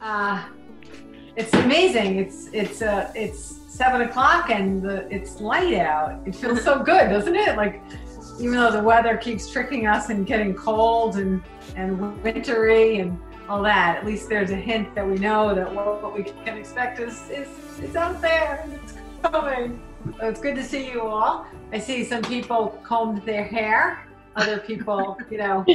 Uh, it's amazing. It's 7 o'clock and it's light out. It feels so good, doesn't it? Like, even though the weather keeps tricking us and getting cold and wintry and all that, at least there's a hint that we know that what we can expect is out there and it's coming. So it's good to see you all. I see some people combed their hair. Other people, they're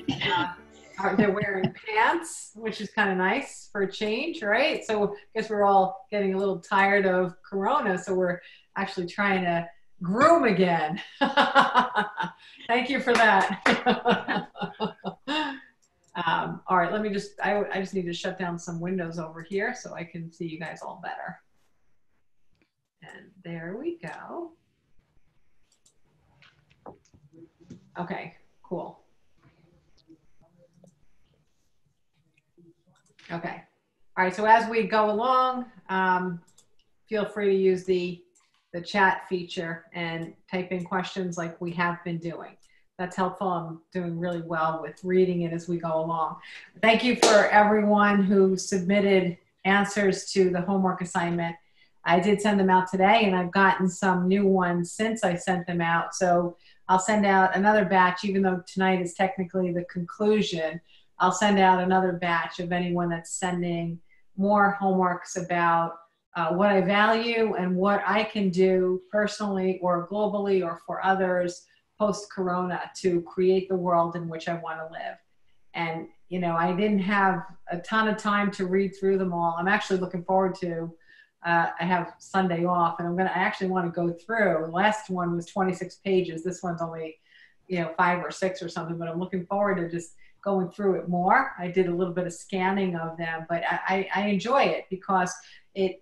wearing pants, which is kind of nice for a change, right? So I guess we're all getting a little tired of Corona, so we're actually trying to groom again. Thank you for that. All right, I just need to shut down some windows over here so I can see you guys all better. And there we go. Okay, cool. Okay. All right, so as we go along, feel free to use the chat feature and type in questions like we have been doing. That's helpful. I'm doing really well with reading it as we go along. Thank you for everyone who submitted answers to the homework assignment. I did send them out today, and I've gotten some new ones since I sent them out. So I'll send out another batch, even though tonight is technically the conclusion. I'll send out another batch of anyone that's sending more homeworks about what I value and what I can do personally or globally or for others post-corona to create the world in which I want to live. And, I didn't have a ton of time to read through them all. I'm actually looking forward to, I have Sunday off, and I actually want to go through. The last one was 26 pages. This one's only, 5 or 6 or something, but I'm looking forward to just going through it more. I did a little bit of scanning of them, but I enjoy it because it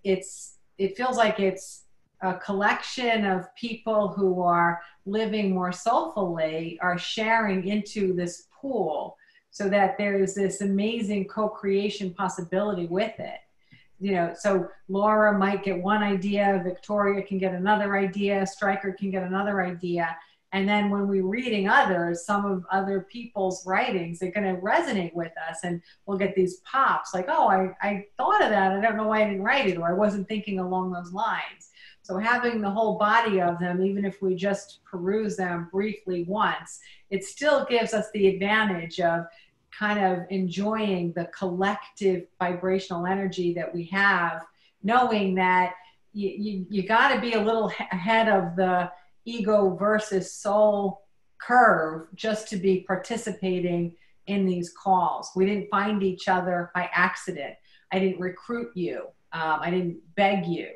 feels like it's a collection of people who are living more soulfully, are sharing into this pool so that there's this amazing co-creation possibility with it. So Laura might get one idea, Victoria can get another idea, Stryker can get another idea. And then when we're reading others, some of other people's writings, they're going to resonate with us, and we'll get these pops like, oh, I thought of that. I don't know why I didn't write it, or I wasn't thinking along those lines. So having the whole body of them, even if we just peruse them briefly once, it still gives us the advantage of kind of enjoying the collective vibrational energy that we have, knowing that you got to be a little ahead of the ego versus soul curve just to be participating in these calls. We didn't find each other by accident. I didn't recruit you. I didn't beg you,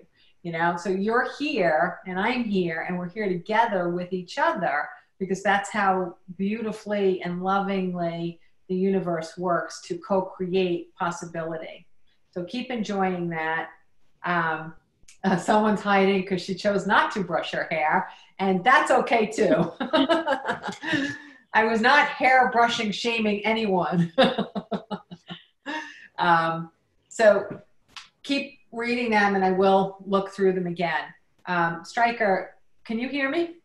so you're here and I'm here, and we're here together with each other because that's how beautifully and lovingly the universe works to co-create possibility. So keep enjoying that. Someone's hiding because she chose not to brush her hair, and that's okay too. I was not hair brushing shaming anyone. So keep reading them, and I will look through them again. Stryker, can you hear me?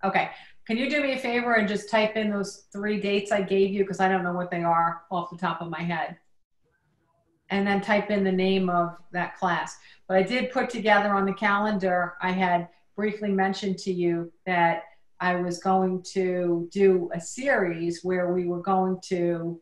Okay. Can you do me a favor and just type in those 3 dates I gave you, because I don't know what they are off the top of my head. And then type in the name of that class. But I did put together on the calendar, I had briefly mentioned to you that I was going to do a series where we were going to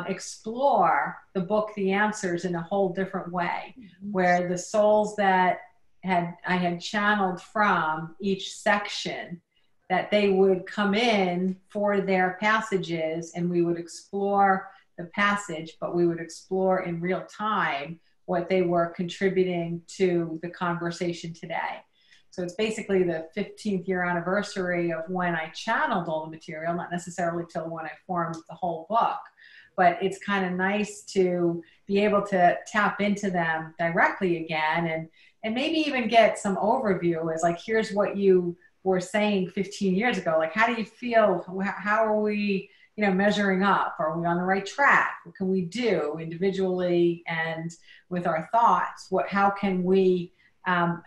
explore the book, The Answers, in a whole different way, where the souls that I had channeled from each section, that they would come in for their passages, and we would explore the passage, but we would explore in real time what they were contributing to the conversation today. So it's basically the 15th year anniversary of when I channeled all the material, not necessarily till when I formed the whole book, but it's kind of nice to be able to tap into them directly again, and maybe even get some overview as like, here's what you were saying 15 years ago. Like, how do you feel? How are we, measuring up? Are we on the right track? What can we do individually and with our thoughts? How can we kind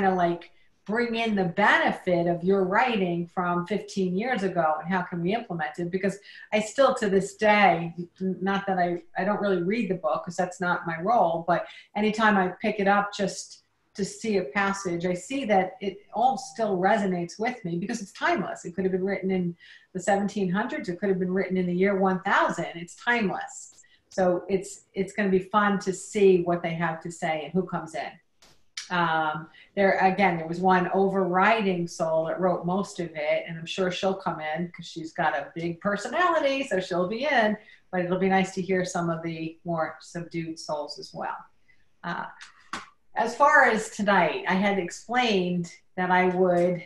of like bring in the benefit of your writing from 15 years ago and how can we implement it? Because I still to this day, not that I don't really read the book because that's not my role, but anytime I pick it up just to see a passage, I see that it all still resonates with me because it's timeless. It could have been written in the 1700s. It could have been written in the year 1000. It's timeless. So it's going to be fun to see what they have to say and who comes in. There was one overriding soul that wrote most of it, and I'm sure she'll come in because she's got a big personality, so she'll be in, but it'll be nice to hear some of the more subdued souls as well. As far as tonight, I had explained that I would,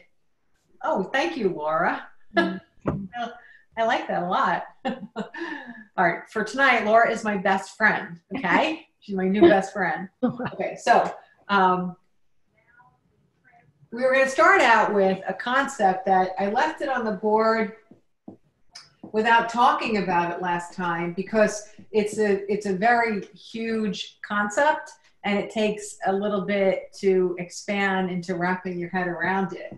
oh, thank you, Laura. I like that a lot. All right, for tonight, Laura is my best friend, okay? She's my new best friend. Okay, so we were going to start out with a concept that I left it on the board without talking about it last time because it's a very huge concept and it takes a little bit to expand into wrapping your head around it.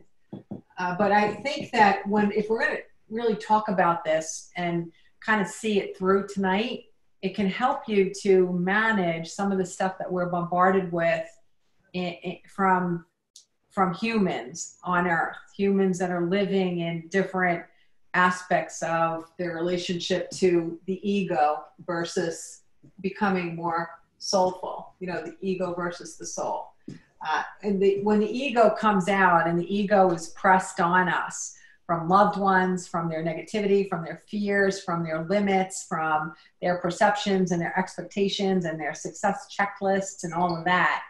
But I think that if we're going to really talk about this and kind of see it through tonight, it can help you to manage some of the stuff that we're bombarded with from humans on Earth, humans that are living in different aspects of their relationship to the ego versus becoming more soulful, the ego versus the soul. When the ego comes out and the ego is pressed on us from loved ones, from their negativity, from their fears, from their limits, from their perceptions and their expectations and their success checklists and all of that,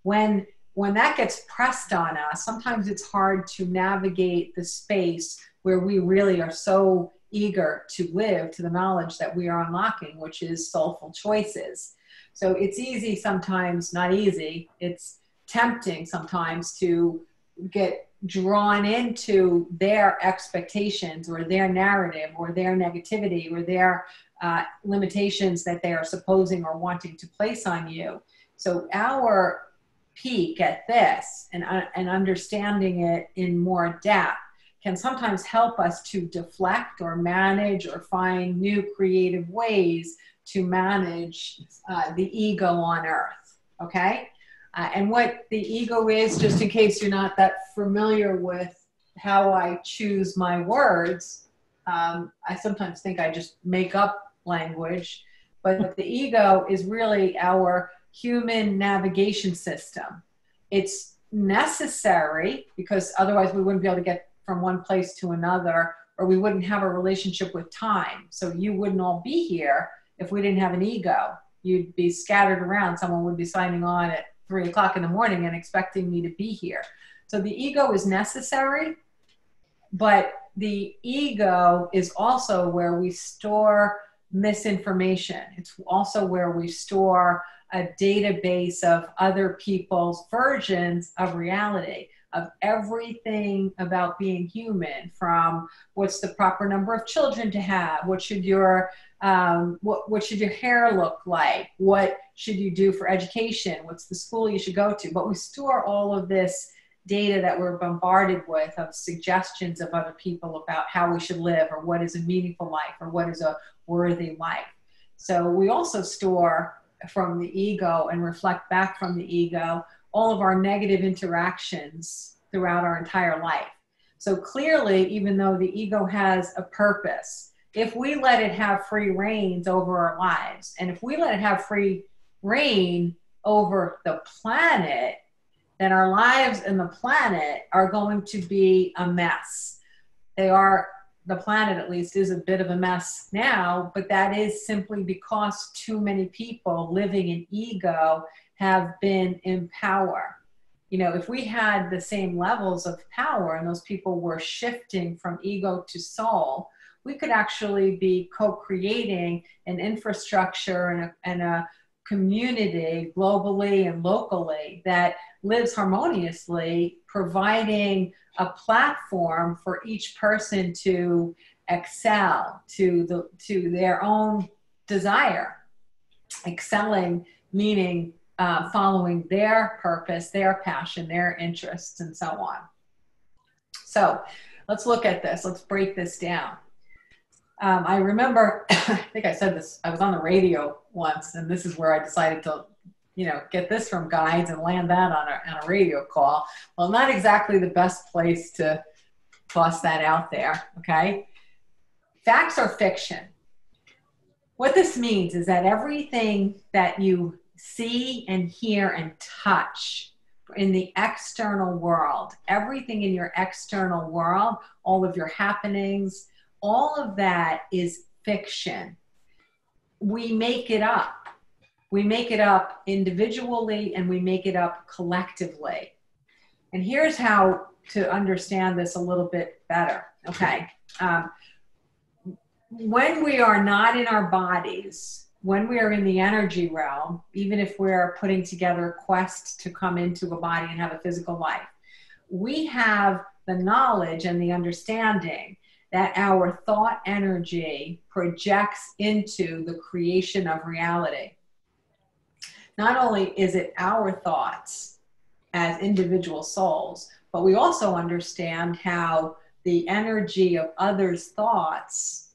when that gets pressed on us, sometimes it's hard to navigate the space where we really are so eager to live to the knowledge that we are unlocking, which is soulful choices. So it's easy sometimes, not easy, it's tempting sometimes to get drawn into their expectations or their narrative or their negativity or their limitations that they are supposing or wanting to place on you. So our peek at this and understanding it in more depth can sometimes help us to deflect or manage or find new creative ways to manage the ego on Earth, okay? And what the ego is, just in case you're not that familiar with how I choose my words, I sometimes think I just make up language, but the ego is really our human navigation system. It's necessary because otherwise we wouldn't be able to get from one place to another, or we wouldn't have a relationship with time. So you wouldn't all be here if we didn't have an ego. You'd be scattered around. Someone would be signing on at 3 o'clock in the morning and expecting me to be here. So the ego is necessary, but the ego is also where we store misinformation. It's also where we store a database of other people's versions of reality, of everything about being human, from what's the proper number of children to have, what should your hair look like, what should you do for education, what's the school you should go to. But we store all of this data that we're bombarded with of suggestions of other people about how we should live or what is a meaningful life or what is a worthy life. So we also store from the ego and reflect back from the ego all of our negative interactions throughout our entire life. So clearly, even though the ego has a purpose, if we let it have free reins over our lives, and if we let it have free reign over the planet, then our lives and the planet are going to be a mess. The planet at least is a bit of a mess now, but that is simply because too many people living in ego have been in power. If we had the same levels of power and those people were shifting from ego to soul, we could actually be co-creating an infrastructure and a community globally and locally that lives harmoniously, providing a platform for each person to excel to their own desire. Excelling meaning following their purpose, their passion, their interests, and so on. So let's look at this. Let's break this down. I remember, I think I said this, I was on the radio once, and this is where I decided to, get this from guides and land that on a radio call. Well, not exactly the best place to bust that out there, okay? Facts are fiction. What this means is that everything that you see and hear and touch in the external world, everything in your external world, all of your happenings, all of that is fiction. We make it up. We make it up individually and we make it up collectively. And here's how to understand this a little bit better, okay? When we are not in our bodies, when we are in the energy realm, even if we're putting together a quest to come into a body and have a physical life, we have the knowledge and the understanding that our thought energy projects into the creation of reality. Not only is it our thoughts as individual souls, but we also understand how the energy of others' thoughts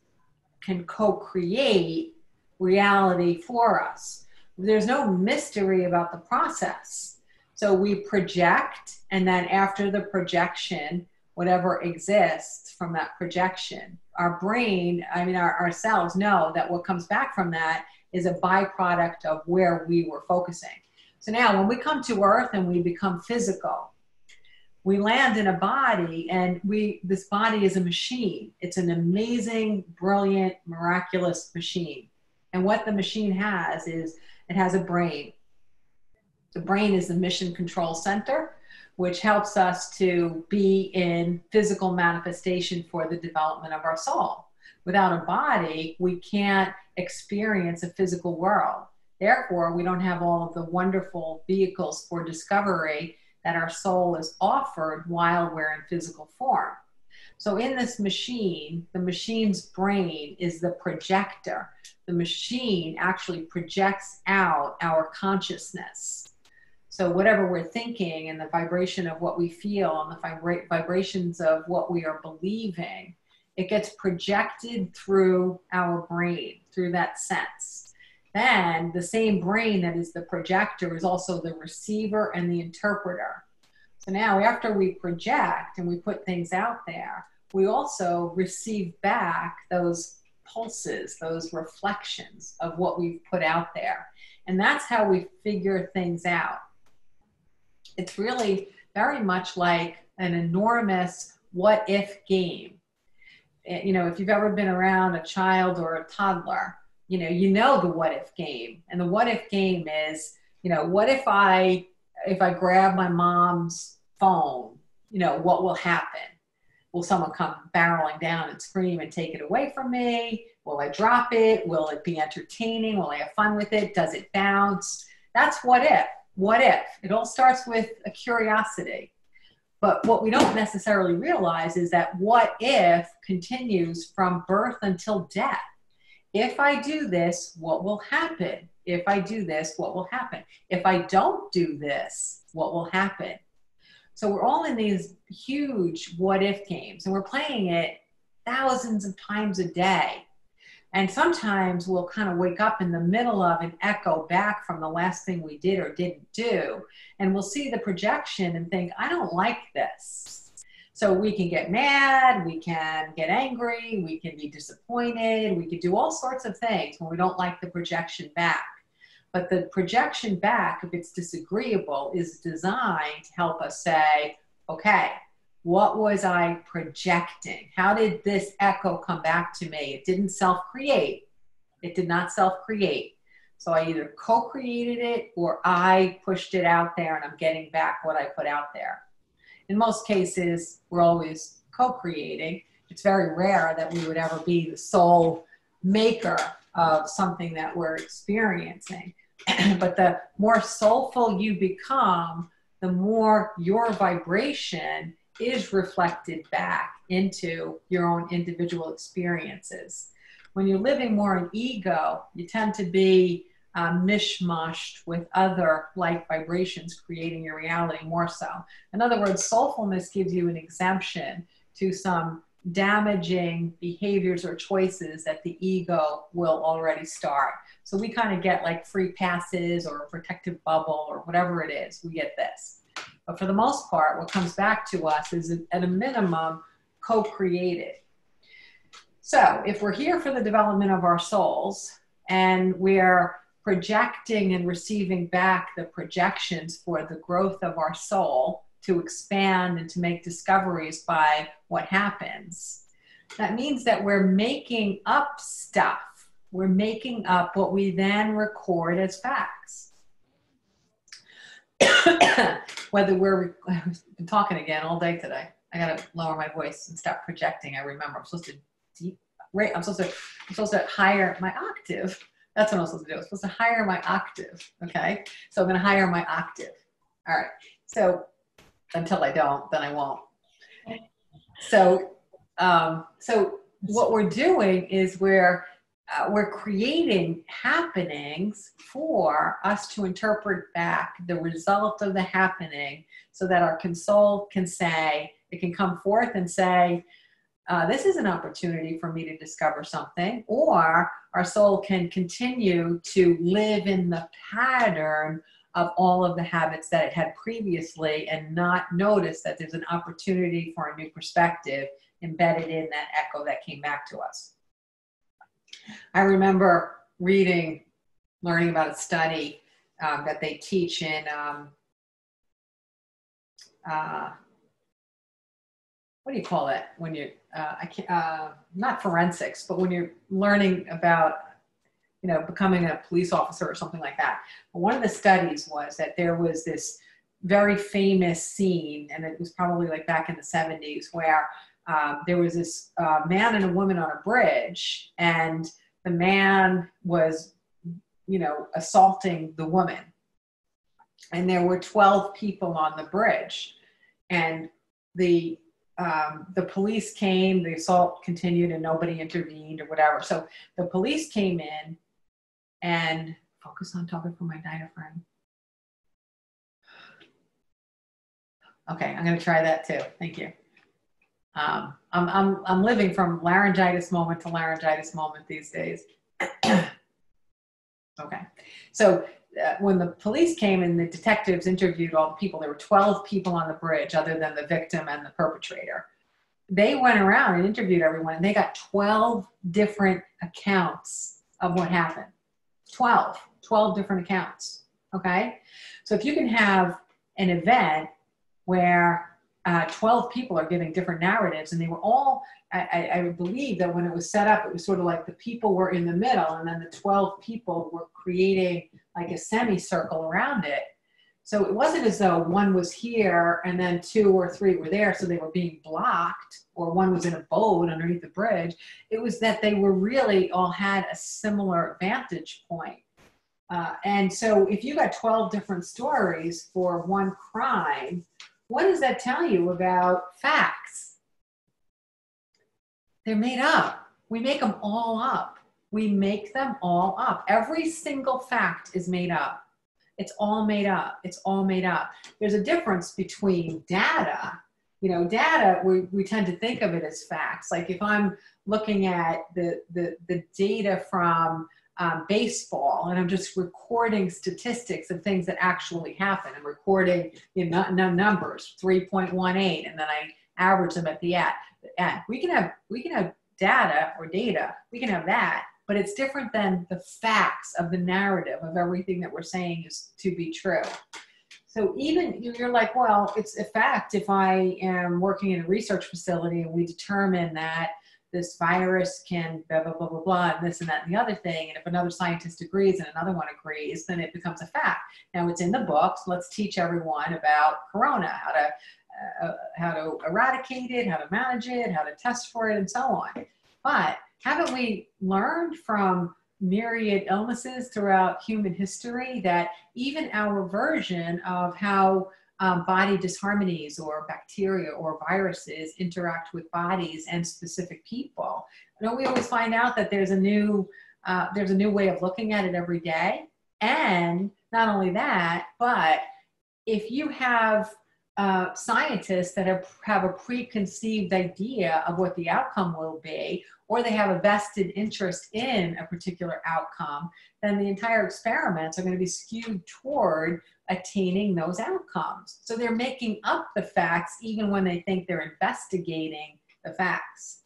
can co-create reality for us. There's no mystery about the process. So we project, and then after the projection, whatever exists from that projection, our brain, our cells know that what comes back from that is a byproduct of where we were focusing. So now when we come to Earth and we become physical, we land in a body, and this body is a machine. It's an amazing, brilliant, miraculous machine. And what the machine has is it has a brain. The brain is the mission control center, which helps us to be in physical manifestation for the development of our soul. Without a body, we can't experience a physical world. Therefore, we don't have all of the wonderful vehicles for discovery that our soul is offered while we're in physical form. So in this machine, the machine's brain is the projector. The machine actually projects out our consciousness. So whatever we're thinking and the vibration of what we feel and the vibrations of what we are believing, it gets projected through our brain, through that sense. Then the same brain that is the projector is also the receiver and the interpreter. So now after we project and we put things out there, we also receive back those pulses, those reflections of what we've put out there. And that's how we figure things out. It's really very much like an enormous what-if game. If you've ever been around a child or a toddler, you know the what-if game. And the what-if game is, what if I grab my mom's phone, what will happen? Will someone come barreling down and scream and take it away from me? Will I drop it? Will it be entertaining? Will I have fun with it? Does it bounce? That's what if. What if? It all starts with a curiosity. But what we don't necessarily realize is that what if continues from birth until death. If I do this, what will happen? If I do this, what will happen? If I don't do this, what will happen? So we're all in these huge what if games, and we're playing it thousands of times a day. And sometimes we'll kind of wake up in the middle of and echo back from the last thing we did or didn't do. And we'll see the projection and think, I don't like this. So we can get mad, we can get angry, we can be disappointed, we can do all sorts of things when we don't like the projection back. But the projection back, if it's disagreeable, is designed to help us say, okay, what was I projecting? How did this echo come back to me? It didn't self-create. It did not self-create. So I either co-created it or I pushed it out there and I'm getting back what I put out there. In most cases, we're always co-creating. It's very rare that we would ever be the sole maker of something that we're experiencing. But the more soulful you become, the more your vibration is reflected back into your own individual experiences. When you're living more in ego, you tend to be mishmashed with other like vibrations, creating your reality more so. In other words, soulfulness gives you an exemption to some damaging behaviors or choices that the ego will already start. So we kind of get like free passes or a protective bubble or whatever it is, we get this. But for the most part, what comes back to us is at a minimum co-created. So if we're here for the development of our souls and we're projecting and receiving back the projections for the growth of our soul to expand and to make discoveries by what happens, that means that we're making up stuff. We're making up what we then record as facts. Whether we're, I've been talking again all day today. I gotta lower my voice and stop projecting. I remember I'm supposed to higher my octave. That's what I'm supposed to do. I'm supposed to higher my octave. Okay. So I'm going to higher my octave. All right. So until I don't, then I won't. So what we're doing is we're creating happenings for us to interpret back the result of the happening so that our soul can say, it can come forth and say, this is an opportunity for me to discover something, or our soul can continue to live in the pattern of all of the habits that it had previously and not notice that there's an opportunity for a new perspective embedded in that echo that came back to us. I remember learning about a study that they teach in what do you call it when you not forensics, but when you're learning about becoming a police officer or something like that. But one of the studies was that there was this very famous scene, and it was probably like back in the 70s, where there was this man and a woman on a bridge, and the man was assaulting the woman, and there were 12 people on the bridge, and the police came, the assault continued, and nobody intervened or whatever. So the police came in and focus on talking from my diaphragm. Okay, I'm going to try that too. Thank you. I'm living from laryngitis moment to laryngitis moment these days. Okay, so when the police came and the detectives interviewed all the people, there were 12 people on the bridge other than the victim and the perpetrator. They went around and interviewed everyone, and they got 12 different accounts of what happened. 12 different accounts. Okay, so if you can have an event where 12 people are giving different narratives, and they were all, I believe that when it was set up, it was sort of like the people were in the middle, and then the 12 people were creating like a semicircle around it. So it wasn't as though one was here and then 2 or 3 were there, so they were being blocked, or one was in a boat underneath the bridge. It was that they were really all had a similar vantage point. And so if you got 12 different stories for one crime, what does that tell you about facts? They're made up. We make them all up. We make them all up. Every single fact is made up. It's all made up. It's all made up. There's a difference between data. Data, we tend to think of it as facts. Like if I'm looking at the data from baseball, and I'm just recording statistics of things that actually happen. I'm recording numbers, 3.18, and then I average them at the end. We can have data or data. We can have that, but it's different than the facts of the narrative of everything that we're saying is to be true. So even you're like, well, it's a fact if I am working in a research facility and we determine that this virus can blah, blah, blah, blah, blah, and this and that and the other thing. And if another scientist agrees and another one agrees, then it becomes a fact. Now it's in the books. Let's teach everyone about corona, how to eradicate it, how to manage it, how to test for it, and so on. But haven't we learned from myriad illnesses throughout human history that even our version of how body disharmonies or bacteria or viruses interact with bodies and specific people? We always find out that there's a new way of looking at it every day. And not only that, but if you have scientists that have a preconceived idea of what the outcome will be, or they have a vested interest in a particular outcome, then the entire experiments are going to be skewed toward attaining those outcomes. So they're making up the facts even when they think they're investigating the facts.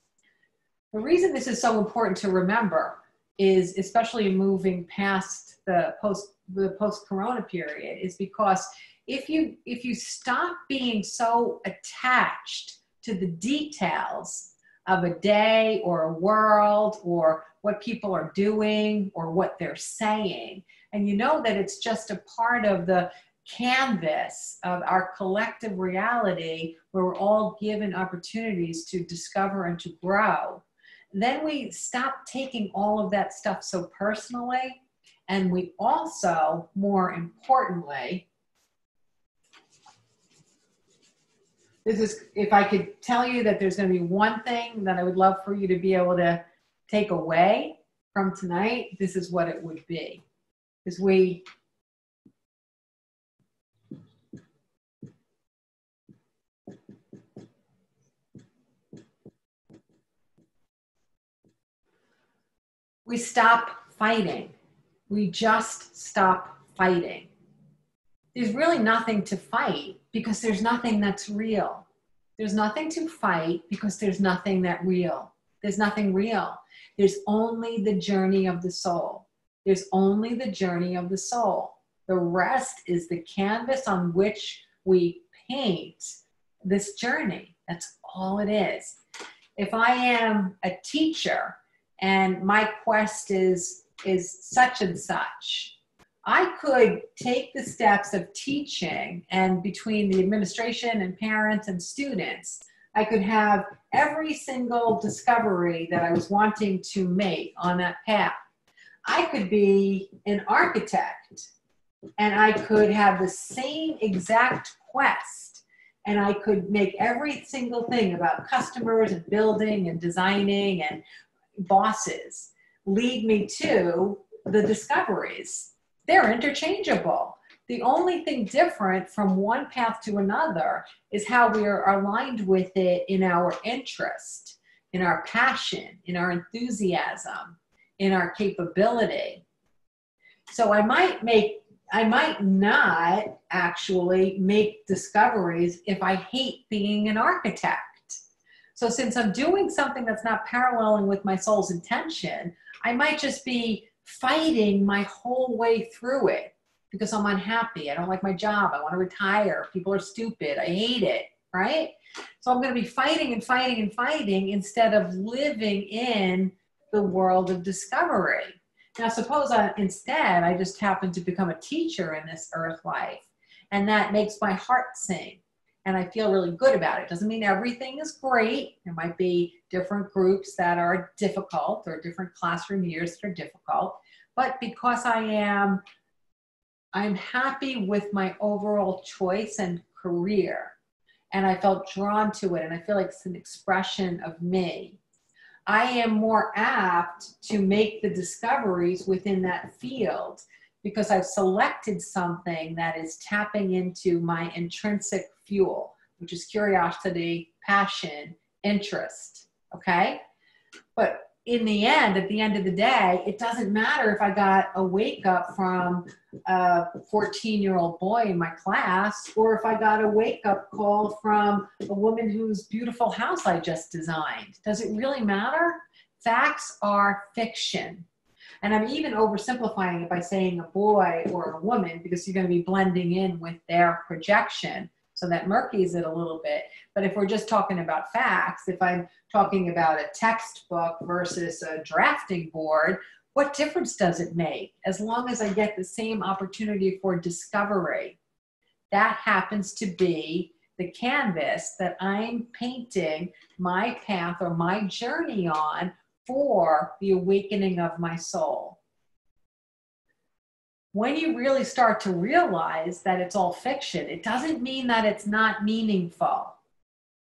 The reason this is so important to remember is, especially moving past the post-corona period, is because if you stop being so attached to the details of a day or a world or what people are doing or what they're saying, and you know that it's just a part of the canvas of our collective reality where we're all given opportunities to discover and to grow, then we stop taking all of that stuff so personally. And we also, more importantly, this is, if I could tell you that there's going to be one thing that I would love for you to be able to take away from tonight, this is what it would be. Because we stop fighting. We just stop fighting. There's really nothing to fight because there's nothing that's real. There's nothing to fight because there's nothing that real. There's nothing real. There's only the journey of the soul. There's only the journey of the soul. The rest is the canvas on which we paint this journey. That's all it is. If I am a teacher and my quest is such and such, I could take the steps of teaching, and between the administration and parents and students, I could have every single discovery that I was wanting to make on that path. I could be an architect and I could have the same exact quest, and I could make every single thing about customers and building and designing and bosses lead me to the discoveries. They're interchangeable. The only thing different from one path to another is how we are aligned with it in our interest, in our passion, in our enthusiasm, in our capability. So I might not actually make discoveries if I hate being an architect. So since I'm doing something that's not paralleling with my soul's intention, I might just be fighting my whole way through it because I'm unhappy. I don't like my job. I want to retire. People are stupid. I hate it, right? So I'm going to be fighting and fighting and fighting instead of living in the world of discovery. Now, suppose instead I just happen to become a teacher in this earth life, and that makes my heart sing, and I feel really good about it. Doesn't mean everything is great. There might be different groups that are difficult or different classroom years that are difficult, but because I'm happy with my overall choice and career, and I felt drawn to it, and I feel like it's an expression of me, I am more apt to make the discoveries within that field because I've selected something that is tapping into my intrinsic fuel, which is curiosity, passion, interest, okay? But in the end, at the end of the day, it doesn't matter if I got a wake up from a 14-year-old boy in my class, or if I got a wake up call from a woman whose beautiful house I just designed. Does it really matter? Facts are fiction. And I'm even oversimplifying it by saying a boy or a woman because you're going to be blending in with their projection. So that murkies it a little bit. But if we're just talking about facts, if I'm talking about a textbook versus a drafting board, what difference does it make? As long as I get the same opportunity for discovery. That happens to be the canvas that I'm painting my path or my journey on for the awakening of my soul. When you really start to realize that it's all fiction, it doesn't mean that it's not meaningful.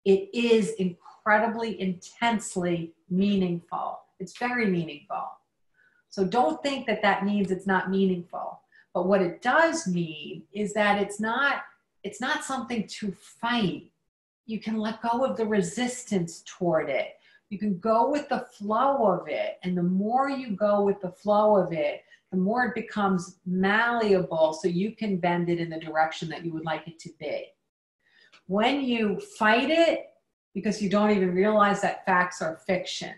It is incredibly, intensely meaningful. It's very meaningful. So don't think that that means it's not meaningful. But what it does mean is that it's not something to fight. You can let go of the resistance toward it. You can go with the flow of it. And the more you go with the flow of it, the more it becomes malleable so you can bend it in the direction that you would like it to be. When you fight it, because you don't even realize that facts are fiction,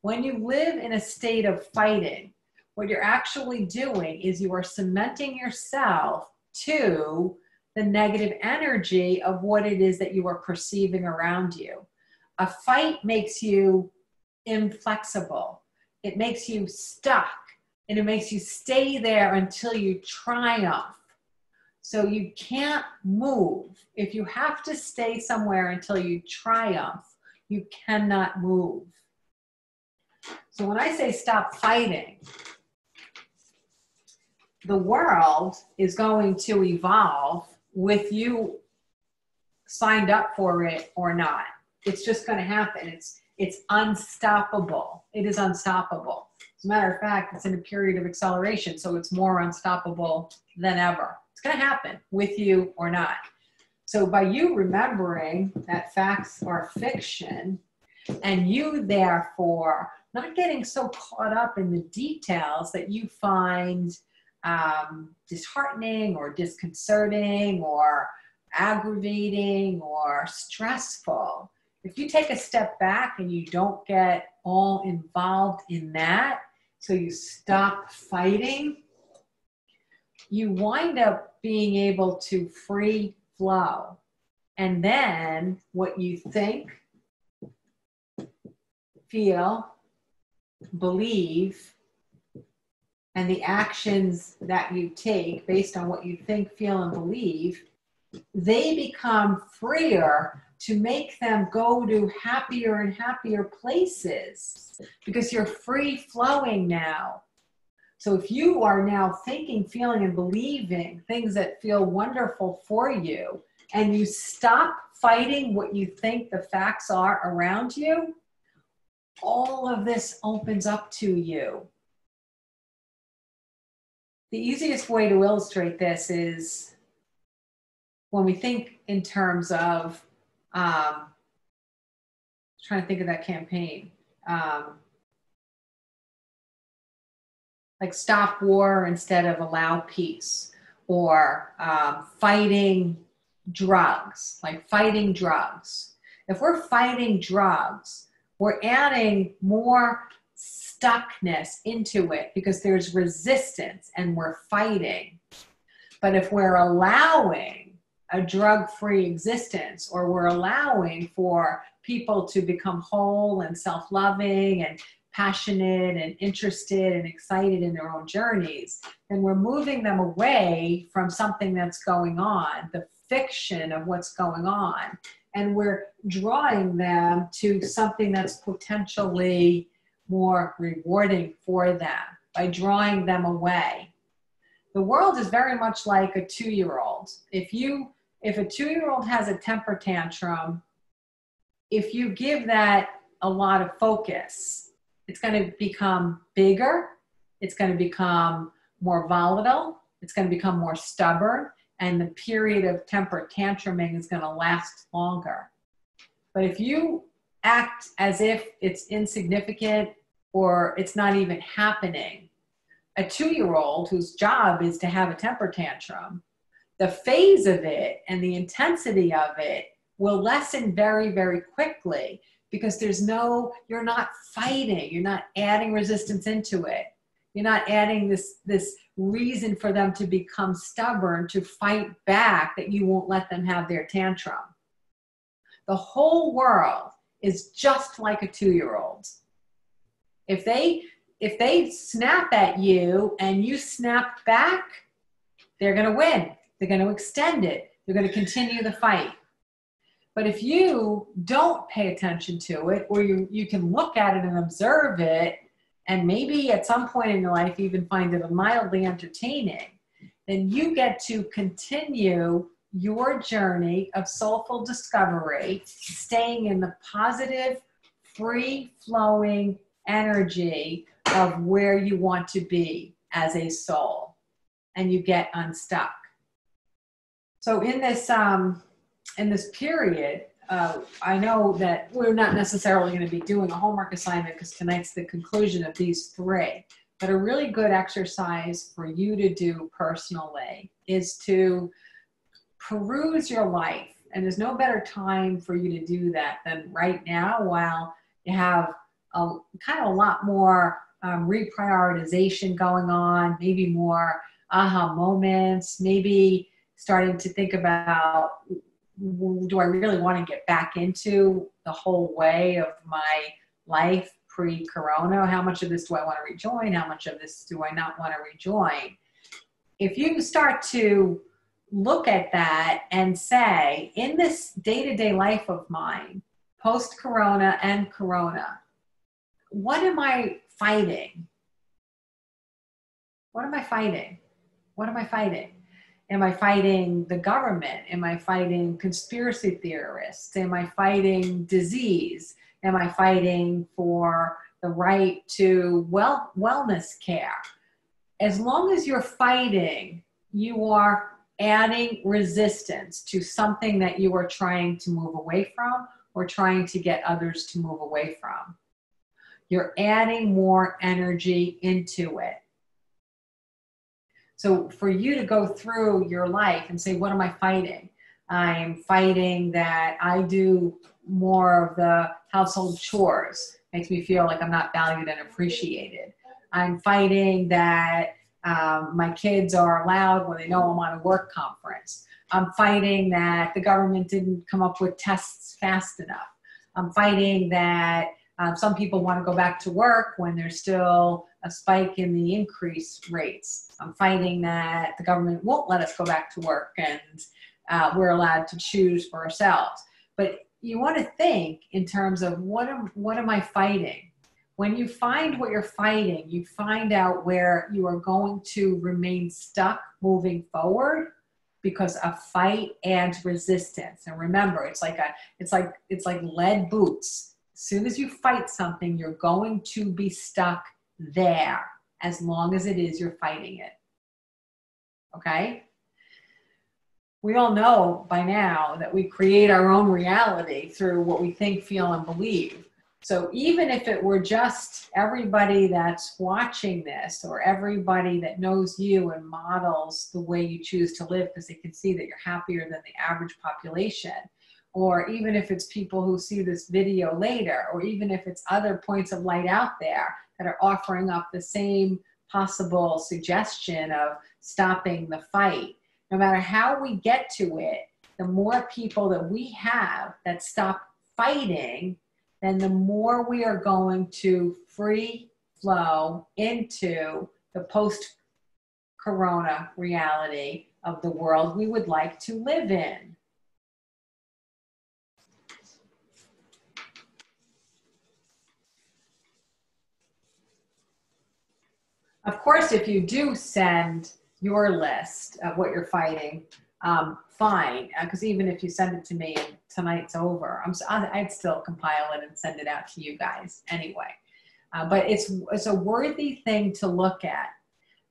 when you live in a state of fighting, what you're actually doing is you are cementing yourself to the negative energy of what it is that you are perceiving around you. A fight makes you inflexible. It makes you stuck, and it makes you stay there until you triumph. So you can't move. If you have to stay somewhere until you triumph, you cannot move. So when I say stop fighting, the world is going to evolve with you signed up for it or not. It's just going to happen. It's unstoppable. It is unstoppable. As a matter of fact, it's in a period of acceleration, so it's more unstoppable than ever. It's going to happen with you or not. So by you remembering that facts are fiction, and you therefore not getting so caught up in the details that you find disheartening or disconcerting or aggravating or stressful, if you take a step back and you don't get all involved in that, so you stop fighting, you wind up being able to free flow. And then what you think, feel, believe, and the actions that you take based on what you think, feel, and believe, they become freer to make them go to happier and happier places because you're free flowing now. So if you are now thinking, feeling, and believing things that feel wonderful for you, and you stop fighting what you think the facts are around you, all of this opens up to you. The easiest way to illustrate this is when we think in terms of, trying to think of that campaign, like stop war instead of allow peace, or fighting drugs, like fighting drugs. If we're fighting drugs, we're adding more stuckness into it because there's resistance and we're fighting. But if we're allowing a drug-free existence, or we're allowing for people to become whole and self-loving and passionate and interested and excited in their own journeys, then we're moving them away from something that's going on, the fiction of what's going on, and we're drawing them to something that's potentially more rewarding for them by drawing them away. The world is very much like a 2-year-old. If a 2-year-old has a temper tantrum, if you give that a lot of focus, it's going to become bigger, it's going to become more volatile, it's going to become more stubborn, and the period of temper tantruming is going to last longer. But if you act as if it's insignificant or it's not even happening, a 2-year-old whose job is to have a temper tantrum, the phase of it and the intensity of it will lessen very, very quickly because you're not fighting, you're not adding resistance into it. You're not adding this reason for them to become stubborn, to fight back, that you won't let them have their tantrum. The whole world is just like a 2-year-old. If they snap at you and you snap back, they're going to win. They're going to extend it. They're going to continue the fight. But if you don't pay attention to it, or you can look at it and observe it, and maybe at some point in your life even find it mildly entertaining, then you get to continue your journey of soulful discovery, staying in the positive, free-flowing energy of where you want to be as a soul. and you get unstuck. So in this period, I know that we're not necessarily going to be doing a homework assignment because tonight's the conclusion of these 3. But a really good exercise for you to do personally is to peruse your life. And there's no better time for you to do that than right now, while you have a kind of a lot more reprioritization going on, maybe more aha moments, maybe starting to think about, do I really want to get back into the whole way of my life pre-corona? How much of this do I want to rejoin? How much of this do I not want to rejoin? If you start to look at that and say, in this day-to-day life of mine, post-corona and corona, what am I fighting? What am I fighting? What am I fighting? Am I fighting the government? Am I fighting conspiracy theorists? Am I fighting disease? Am I fighting for the right to wellness care? As long as you're fighting, you are adding resistance to something that you are trying to move away from or trying to get others to move away from. You're adding more energy into it. So for you to go through your life and say, what am I fighting? I'm fighting that I do more of the household chores. Makes me feel like I'm not valued and appreciated. I'm fighting that my kids are allowed when they know I'm on a work conference. I'm fighting that the government didn't come up with tests fast enough. I'm fighting that some people want to go back to work when there's still a spike in the increase rates. I'm fighting that the government won't let us go back to work and we're allowed to choose for ourselves. But you want to think in terms of what am I fighting? When you find what you're fighting, you find out where you are going to remain stuck moving forward, because a fight adds resistance. And remember, it's like lead boots. As soon as you fight something, you're going to be stuck there as long as it is you're fighting it. Okay? We all know by now that we create our own reality through what we think, feel, and believe. So even if it were just everybody that's watching this, or everybody that knows you and models the way you choose to live because they can see that you're happier than the average population, or even if it's people who see this video later, or even if it's other points of light out there that are offering up the same possible suggestion of stopping the fight, no matter how we get to it, the more people that we have that stop fighting, then the more we are going to free flow into the post-corona reality of the world we would like to live in. Of course, if you do send your list of what you're fighting, fine, because even if you send it to me and tonight's over, I'd still compile it and send it out to you guys anyway. But it's a worthy thing to look at,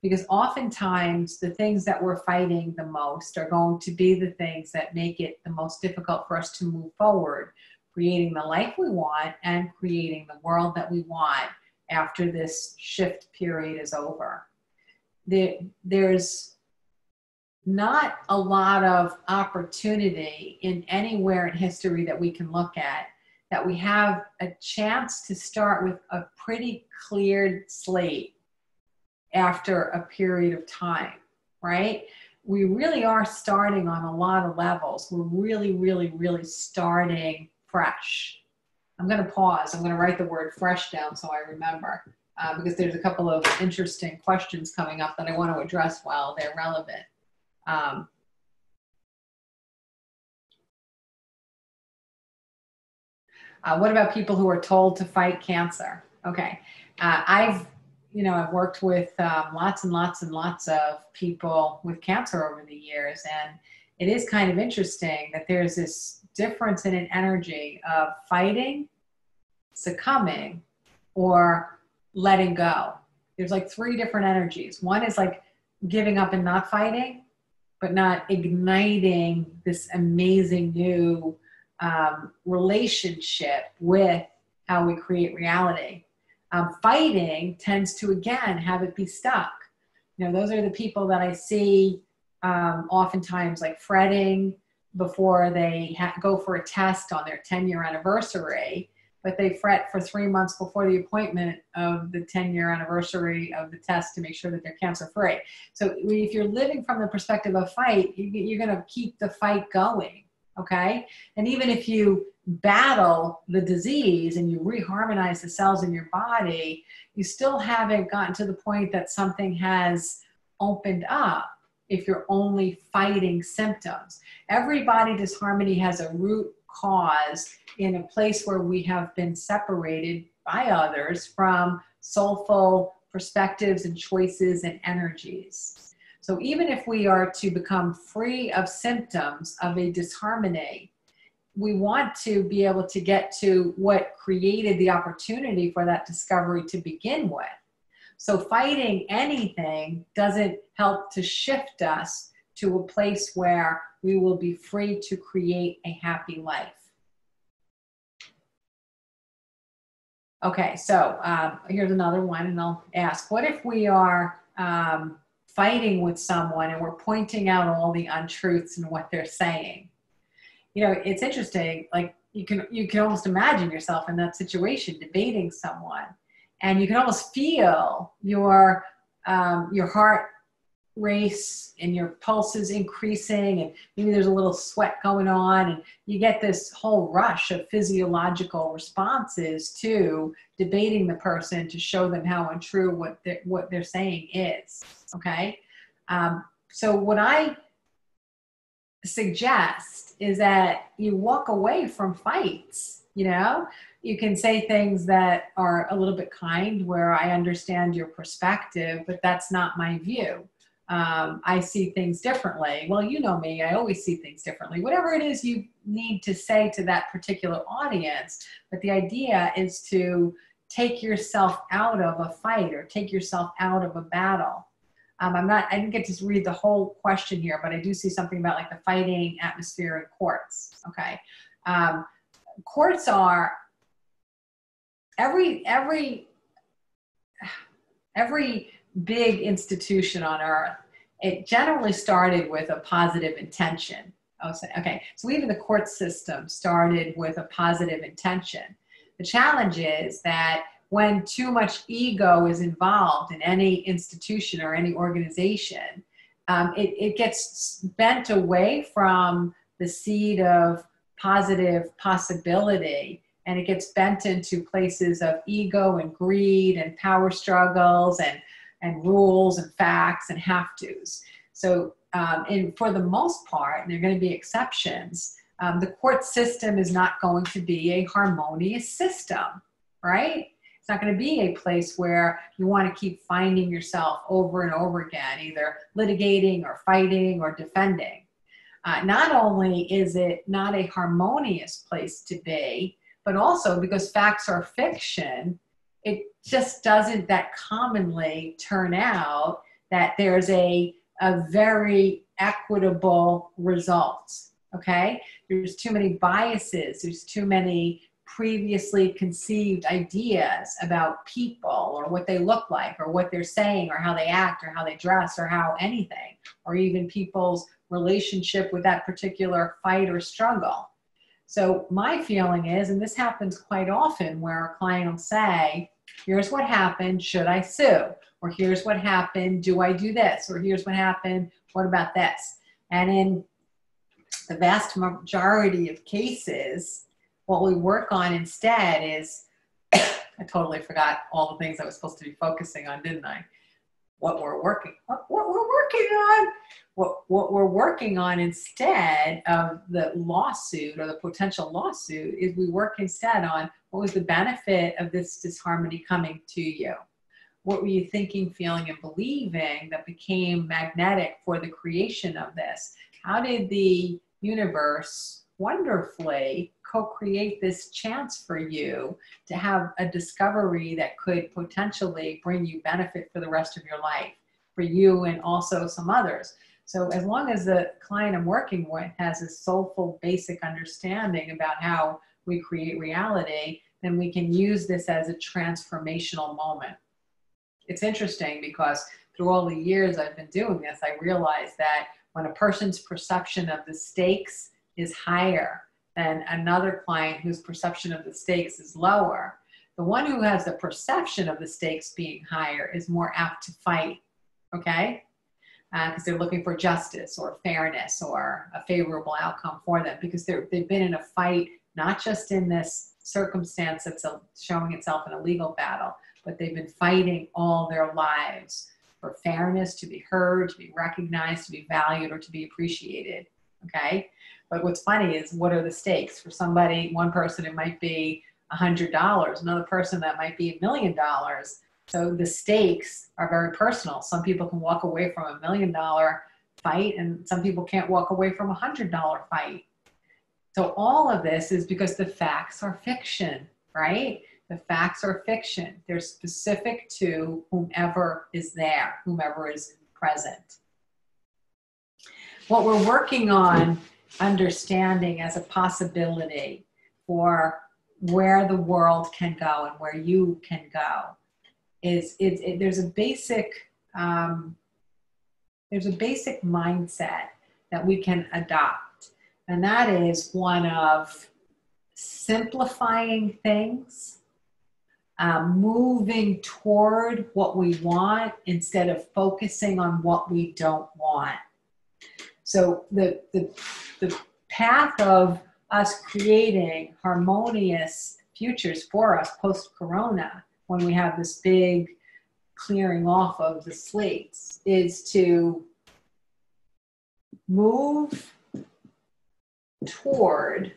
because oftentimes the things that we're fighting the most are going to be the things that make it the most difficult for us to move forward, creating the life we want and creating the world that we want after this shift period is over. There's not a lot of opportunity in anywhere in history that we can look at that we have a chance to start with a pretty cleared slate after a period of time, right? We really are starting on a lot of levels. We're really, really, really starting fresh. I'm going to pause. I'm going to write the word fresh down so I remember, because there's a couple of interesting questions coming up that I want to address while they're relevant. What about people who are told to fight cancer? Okay. I've worked with lots and lots and lots of people with cancer over the years, and it is kind of interesting that there's this difference in an energy of fighting, succumbing, or letting go. There's like 3 different energies. One is like giving up and not fighting, but not igniting this amazing new relationship with how we create reality. Fighting tends to, again, have it be stuck. You know, those are the people that I see oftentimes like fretting before they go for a test on their 10-year anniversary, but they fret for 3 months before the appointment of the 10-year anniversary of the test to make sure that they're cancer-free. So if you're living from the perspective of fight, you're going to keep the fight going, okay? And even if you battle the disease and you reharmonize the cells in your body, you still haven't gotten to the point that something has opened up if you're only fighting symptoms. Every body disharmony has a root cause in a place where we have been separated by others from soulful perspectives and choices and energies. So even if we are to become free of symptoms of a disharmony, we want to be able to get to what created the opportunity for that discovery to begin with. So fighting anything doesn't help to shift us to a place where we will be free to create a happy life. Okay, so here's another one, and I'll ask, what if we are fighting with someone and we're pointing out all the untruths in what they're saying? You know, it's interesting, like you can almost imagine yourself in that situation, debating someone, and you can almost feel your heart race and your pulses increasing, and maybe there's a little sweat going on, and you get this whole rush of physiological responses to debating the person to show them how untrue what they're saying is. Okay, so what I suggest is that you walk away from fights. You know, you can say things that are a little bit kind, where I understand your perspective, but that's not my view. I see things differently. Well, you know me, I always see things differently. Whatever it is you need to say to that particular audience, but the idea is to take yourself out of a fight or take yourself out of a battle. I didn't get to read the whole question here, but I do see something about like the fighting atmosphere in courts. Okay. Courts are every big institution on earth, it generally started with a positive intention. Okay, so even the court system started with a positive intention. The challenge is that when too much ego is involved in any institution or any organization, it gets bent away from the seed of positive possibility, and it gets bent into places of ego and greed and power struggles and rules and facts and have-tos. So for the most part, and there are going to be exceptions, the court system is not going to be a harmonious system, right? It's not going to be a place where you want to keep finding yourself over and over again, either litigating or fighting or defending. Not only is it not a harmonious place to be, but also because facts are fiction, it just doesn't that commonly turn out that there's a very equitable result, okay? There's too many biases, there's too many previously conceived ideas about people or what they look like or what they're saying or how they act or how they dress or how anything, or even people's relationship with that particular fight or struggle. So my feeling is, and this happens quite often, where a client will say, here's what happened, should I sue? Or here's what happened, do I do this? Or here's what happened, what about this? And in the vast majority of cases, what we work on instead is, I totally forgot all the things I was supposed to be focusing on, didn't I? What we're working on instead of the lawsuit or the potential lawsuit is we work instead on what was the benefit of this disharmony coming to you? What were you thinking, feeling, and believing that became magnetic for the creation of this? How did the universe wonderfully co-create this chance for you to have a discovery that could potentially bring you benefit for the rest of your life? for you and also some others. So as long as the client I'm working with has a soulful, basic understanding about how we create reality, then we can use this as a transformational moment. It's interesting because through all the years I've been doing this, I realized that when a person's perception of the stakes is higher than another client whose perception of the stakes is lower, the one who has the perception of the stakes being higher is more apt to fight, okay? Because they're looking for justice or fairness or a favorable outcome for them, because they've been in a fight, not just in this circumstance that's showing itself in a legal battle, but they've been fighting all their lives for fairness, to be heard, to be recognized, to be valued, or to be appreciated, okay? But what's funny is, what are the stakes? For somebody, one person, it might be $100, another person that might be $1 million. So the stakes are very personal. Some people can walk away from $1 million fight, and some people can't walk away from $100 fight. So all of this is because the facts are fiction, right? The facts are fiction. They're specific to whomever is there, whomever is present. What we're working on understanding as a possibility for where the world can go and where you can go is there's a basic mindset that we can adopt, and that is one of simplifying things, moving toward what we want instead of focusing on what we don't want. So the path of us creating harmonious futures for us post-corona, when we have this big clearing off of the slates, is to move toward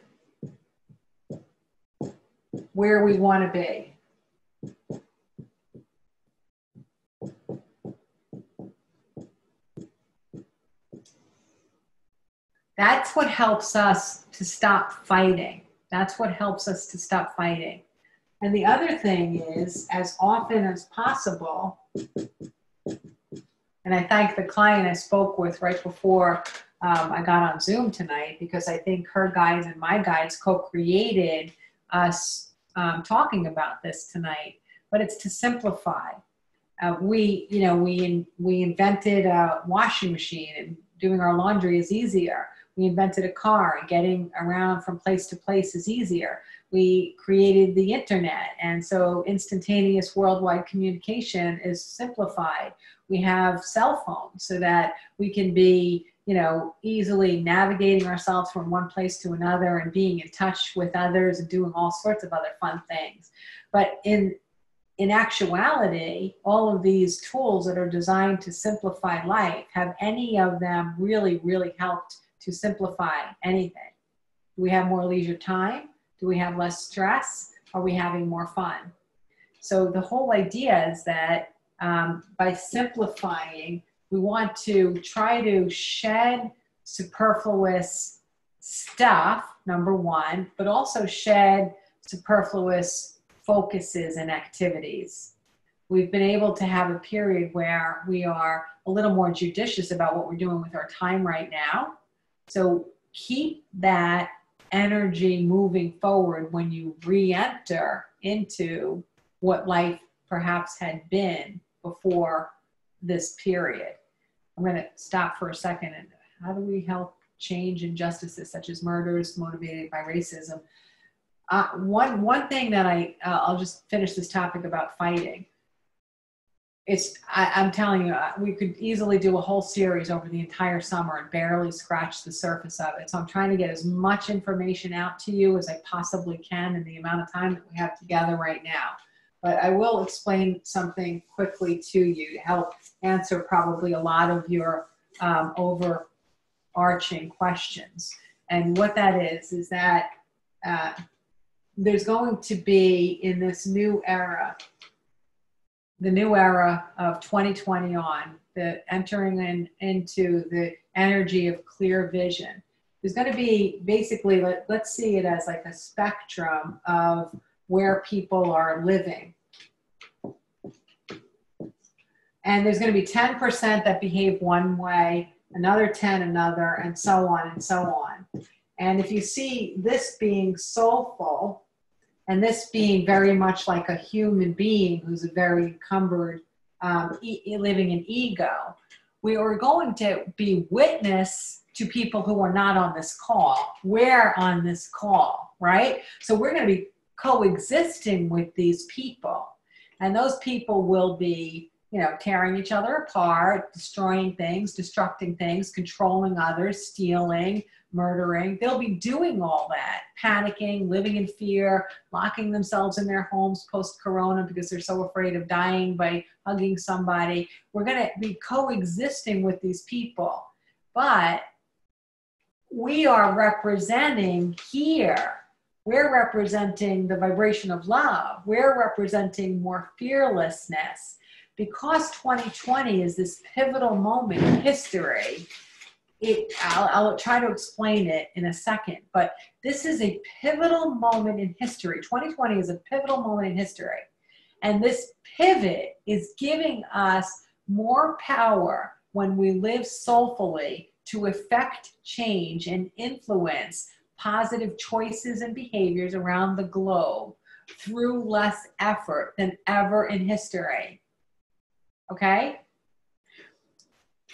where we want to be. That's what helps us to stop fighting. That's what helps us to stop fighting. And the other thing is, as often as possible, and I thank the client I spoke with right before I got on Zoom tonight, because I think her guides and my guides co-created us talking about this tonight. But it's to simplify. We invented a washing machine, and doing our laundry is easier. We invented a car, and getting around from place to place is easier. We created the internet, and so instantaneous worldwide communication is simplified. We have cell phones so that we can be, easily navigating ourselves from one place to another and being in touch with others and doing all sorts of other fun things. But in actuality, all of these tools that are designed to simplify life, have any of them really, really helped to simplify anything? Do we have more leisure time? Do we have less stress? Are we having more fun? So the whole idea is that by simplifying, we want to try to shed superfluous stuff, number one, but also shed superfluous focuses and activities. We've been able to have a period where we are a little more judicious about what we're doing with our time right now. So keep that energy moving forward when you re-enter into what life perhaps had been before this period. I'm going to stop for a second. And how do we help change injustices such as murders motivated by racism? One thing that I'll just finish this topic about fighting. I'm telling you, we could easily do a whole series over the entire summer and barely scratch the surface of it. So I'm trying to get as much information out to you as I possibly can in the amount of time that we have together right now. But I will explain something quickly to you to help answer probably a lot of your overarching questions. And what that is that there's going to be, in this new era, the new era of 2020 on, the entering into the energy of clear vision, there's going to be basically, let's see it as like a spectrum of where people are living. And there's going to be 10% that behave one way, another 10 another, and so on and so on. And if you see this being soulful, and this being very much like a human being who's a very encumbered, living in ego, we are going to be witness to people who are not on this call. We're on this call, right? So we're going to be coexisting with these people. And those people will be, tearing each other apart, destroying things, destructing things, controlling others, stealing, murdering. They'll be doing all that, panicking, living in fear, locking themselves in their homes post-corona because they're so afraid of dying by hugging somebody. We're going to be coexisting with these people. But we are representing here. We're representing the vibration of love. We're representing more fearlessness. Because 2020 is this pivotal moment in history, I'll try to explain it in a second, but this is a pivotal moment in history. 2020 is a pivotal moment in history. And this pivot is giving us more power when we live soulfully to affect change and influence positive choices and behaviors around the globe through less effort than ever in history. Okay?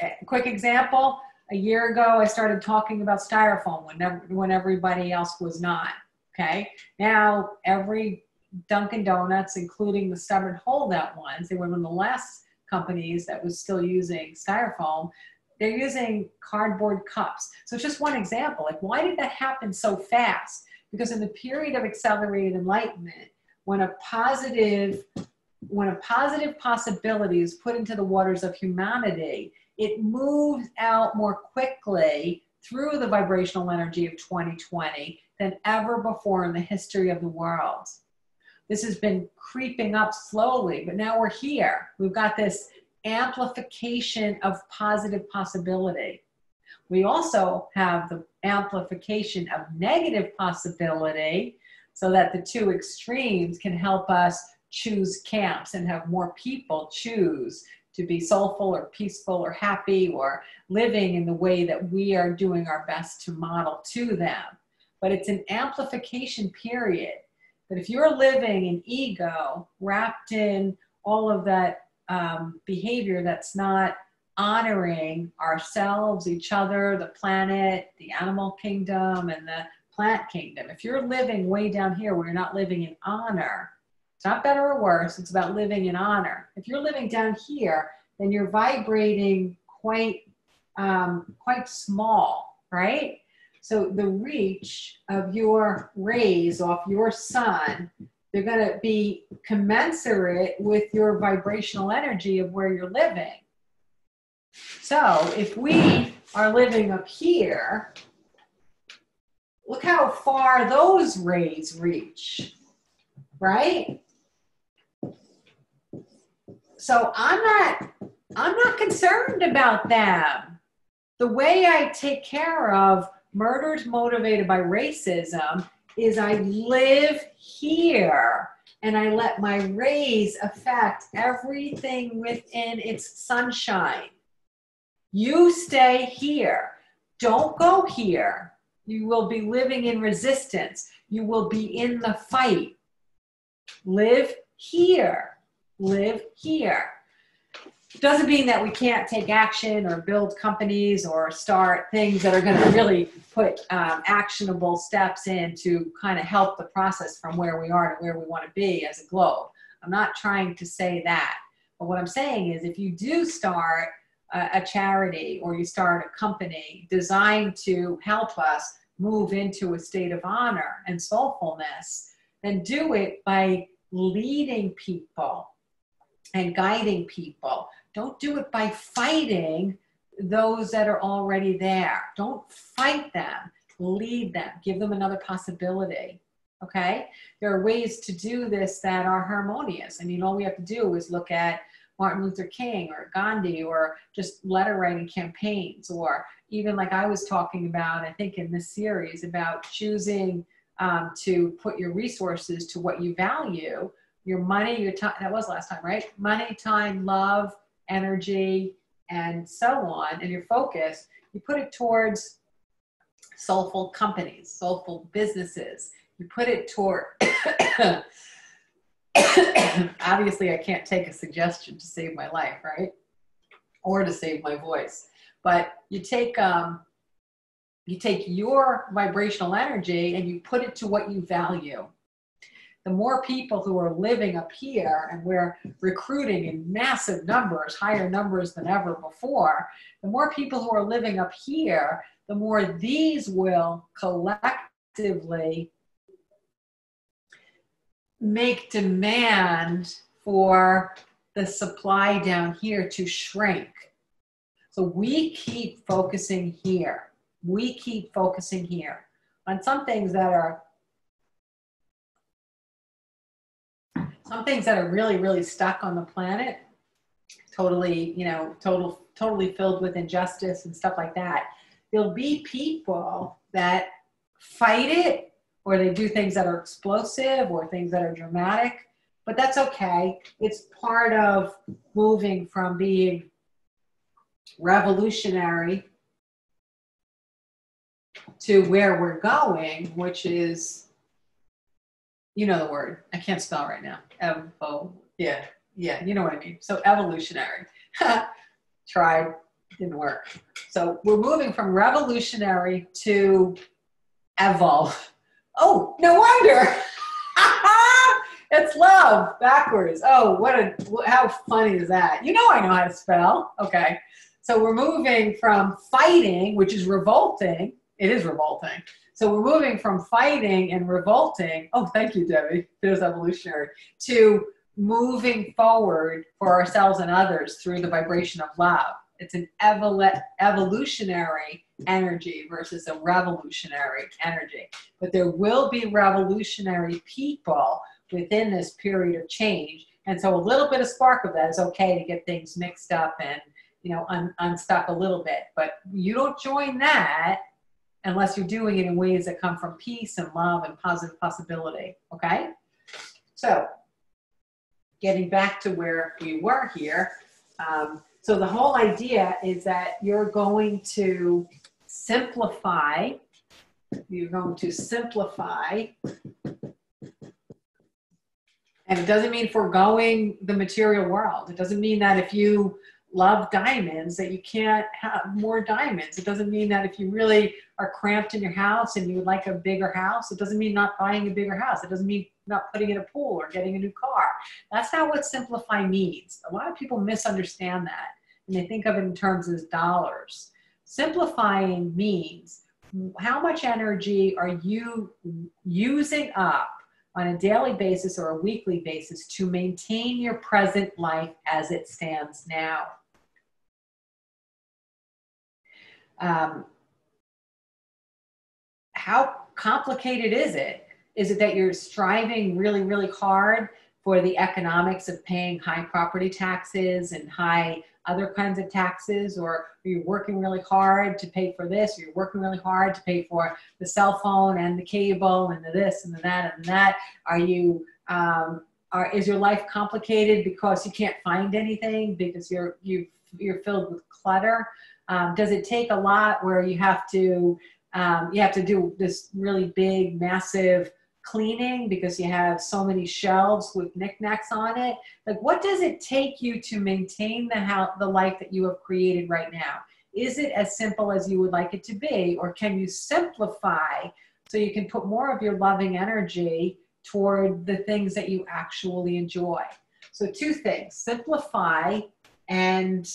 A quick example. A year ago, I started talking about styrofoam when everybody else was not. Okay? Now, every Dunkin' Donuts, including the stubborn holdout ones, they were one of the last companies that was still using styrofoam. They're using cardboard cups. So it's just one example. Like, why did that happen so fast? Because in the period of accelerated enlightenment, when a positive possibility is put into the waters of humanity, it moves out more quickly through the vibrational energy of 2020 than ever before in the history of the world. This has been creeping up slowly, but now we're here. We've got this amplification of positive possibility. We also have the amplification of negative possibility so that the two extremes can help us choose camps and have more people choose to be soulful or peaceful or happy or living in the way that we are doing our best to model to them. But it's an amplification period. But if you're living in ego, wrapped in all of that behavior that's not honoring ourselves, each other, the planet, the animal kingdom, and the plant kingdom, if you're living way down here where you're not living in honor, it's not better or worse, it's about living in honor. If you're living down here, then you're vibrating quite small, right? So the reach of your rays off your sun, they're going to be commensurate with your vibrational energy of where you're living. So if we are living up here, look how far those rays reach, right? So I'm not concerned about them. The way I take care of murders motivated by racism is I live here and I let my rays affect everything within its sunshine. You stay here. Don't go here. You will be living in resistance. You will be in the fight. Live here. Live here. Doesn't mean that we can't take action or build companies or start things that are going to really put actionable steps in to kind of help the process from where we are to where we want to be as a globe. I'm not trying to say that. But what I'm saying is if you do start a charity or you start a company designed to help us move into a state of honor and soulfulness, then do it by leading people and guiding people. Don't do it by fighting those that are already there. Don't fight them. Lead them. Give them another possibility. Okay? There are ways to do this that are harmonious. I mean, all we have to do is look at Martin Luther King or Gandhi or just letter writing campaigns, or even like I was talking about, I think in this series, about choosing to put your resources to what you value. Your money, your time, that was last time, right? Money, time, love, energy, and so on, and your focus, you put it towards soulful companies, soulful businesses. You put it toward, obviously I can't take a suggestion to save my life, right? Or to save my voice. But you take your vibrational energy and you put it to what you value. The more people who are living up here, and we're recruiting in massive numbers, higher numbers than ever before, the more people who are living up here, the more these will collectively make demand for the supply down here to shrink. So we keep focusing here. We keep focusing here on some things that are really, really stuck on the planet, totally, totally filled with injustice and stuff like that. There'll be people that fight it, or they do things that are explosive or things that are dramatic, but that's okay. It's part of moving from being revolutionary to where we're going, which is, you know the word. I can't spell right now. Yeah, you know what I mean. So evolutionary. Tried, didn't work. So we're moving from revolutionary to evolve. Oh, no wonder. It's love backwards. Oh, how funny is that? You know I know how to spell. Okay. So we're moving from fighting, which is revolting. It is revolting. So we're moving from fighting and revolting. Oh, thank you, Debbie. There's evolutionary. To moving forward for ourselves and others through the vibration of love. It's an evolutionary energy versus a revolutionary energy. But there will be revolutionary people within this period of change. And so a little bit of spark of that is okay to get things mixed up and, unstuck a little bit. But you don't join that unless you're doing it in ways that come from peace and love and positive possibility, okay? So, getting back to where we were here, so the whole idea is that you're going to simplify, and it doesn't mean foregoing the material world. It doesn't mean that if you love diamonds that you can't have more diamonds. It doesn't mean that if you really are cramped in your house and you would like a bigger house, it doesn't mean not buying a bigger house. It doesn't mean not putting in a pool or getting a new car. That's not what simplify means. A lot of people misunderstand that and they think of it in terms of dollars. Simplifying means how much energy are you using up on a daily basis or a weekly basis to maintain your present life as it stands now. How complicated is it? Is it that you're striving really, really hard for the economics of paying high property taxes and high other kinds of taxes, or are you working really hard to pay for this, or you're working really hard to pay for the cell phone and the cable and the this and the that and that? Are you, is your life complicated because you can't find anything because you're filled with clutter? Does it take a lot where you have to do this really big, massive cleaning because you have so many shelves with knickknacks on it? Like, what does it take you to maintain the life that you have created right now? Is it as simple as you would like it to be, or can you simplify so you can put more of your loving energy toward the things that you actually enjoy? So two things: simplify and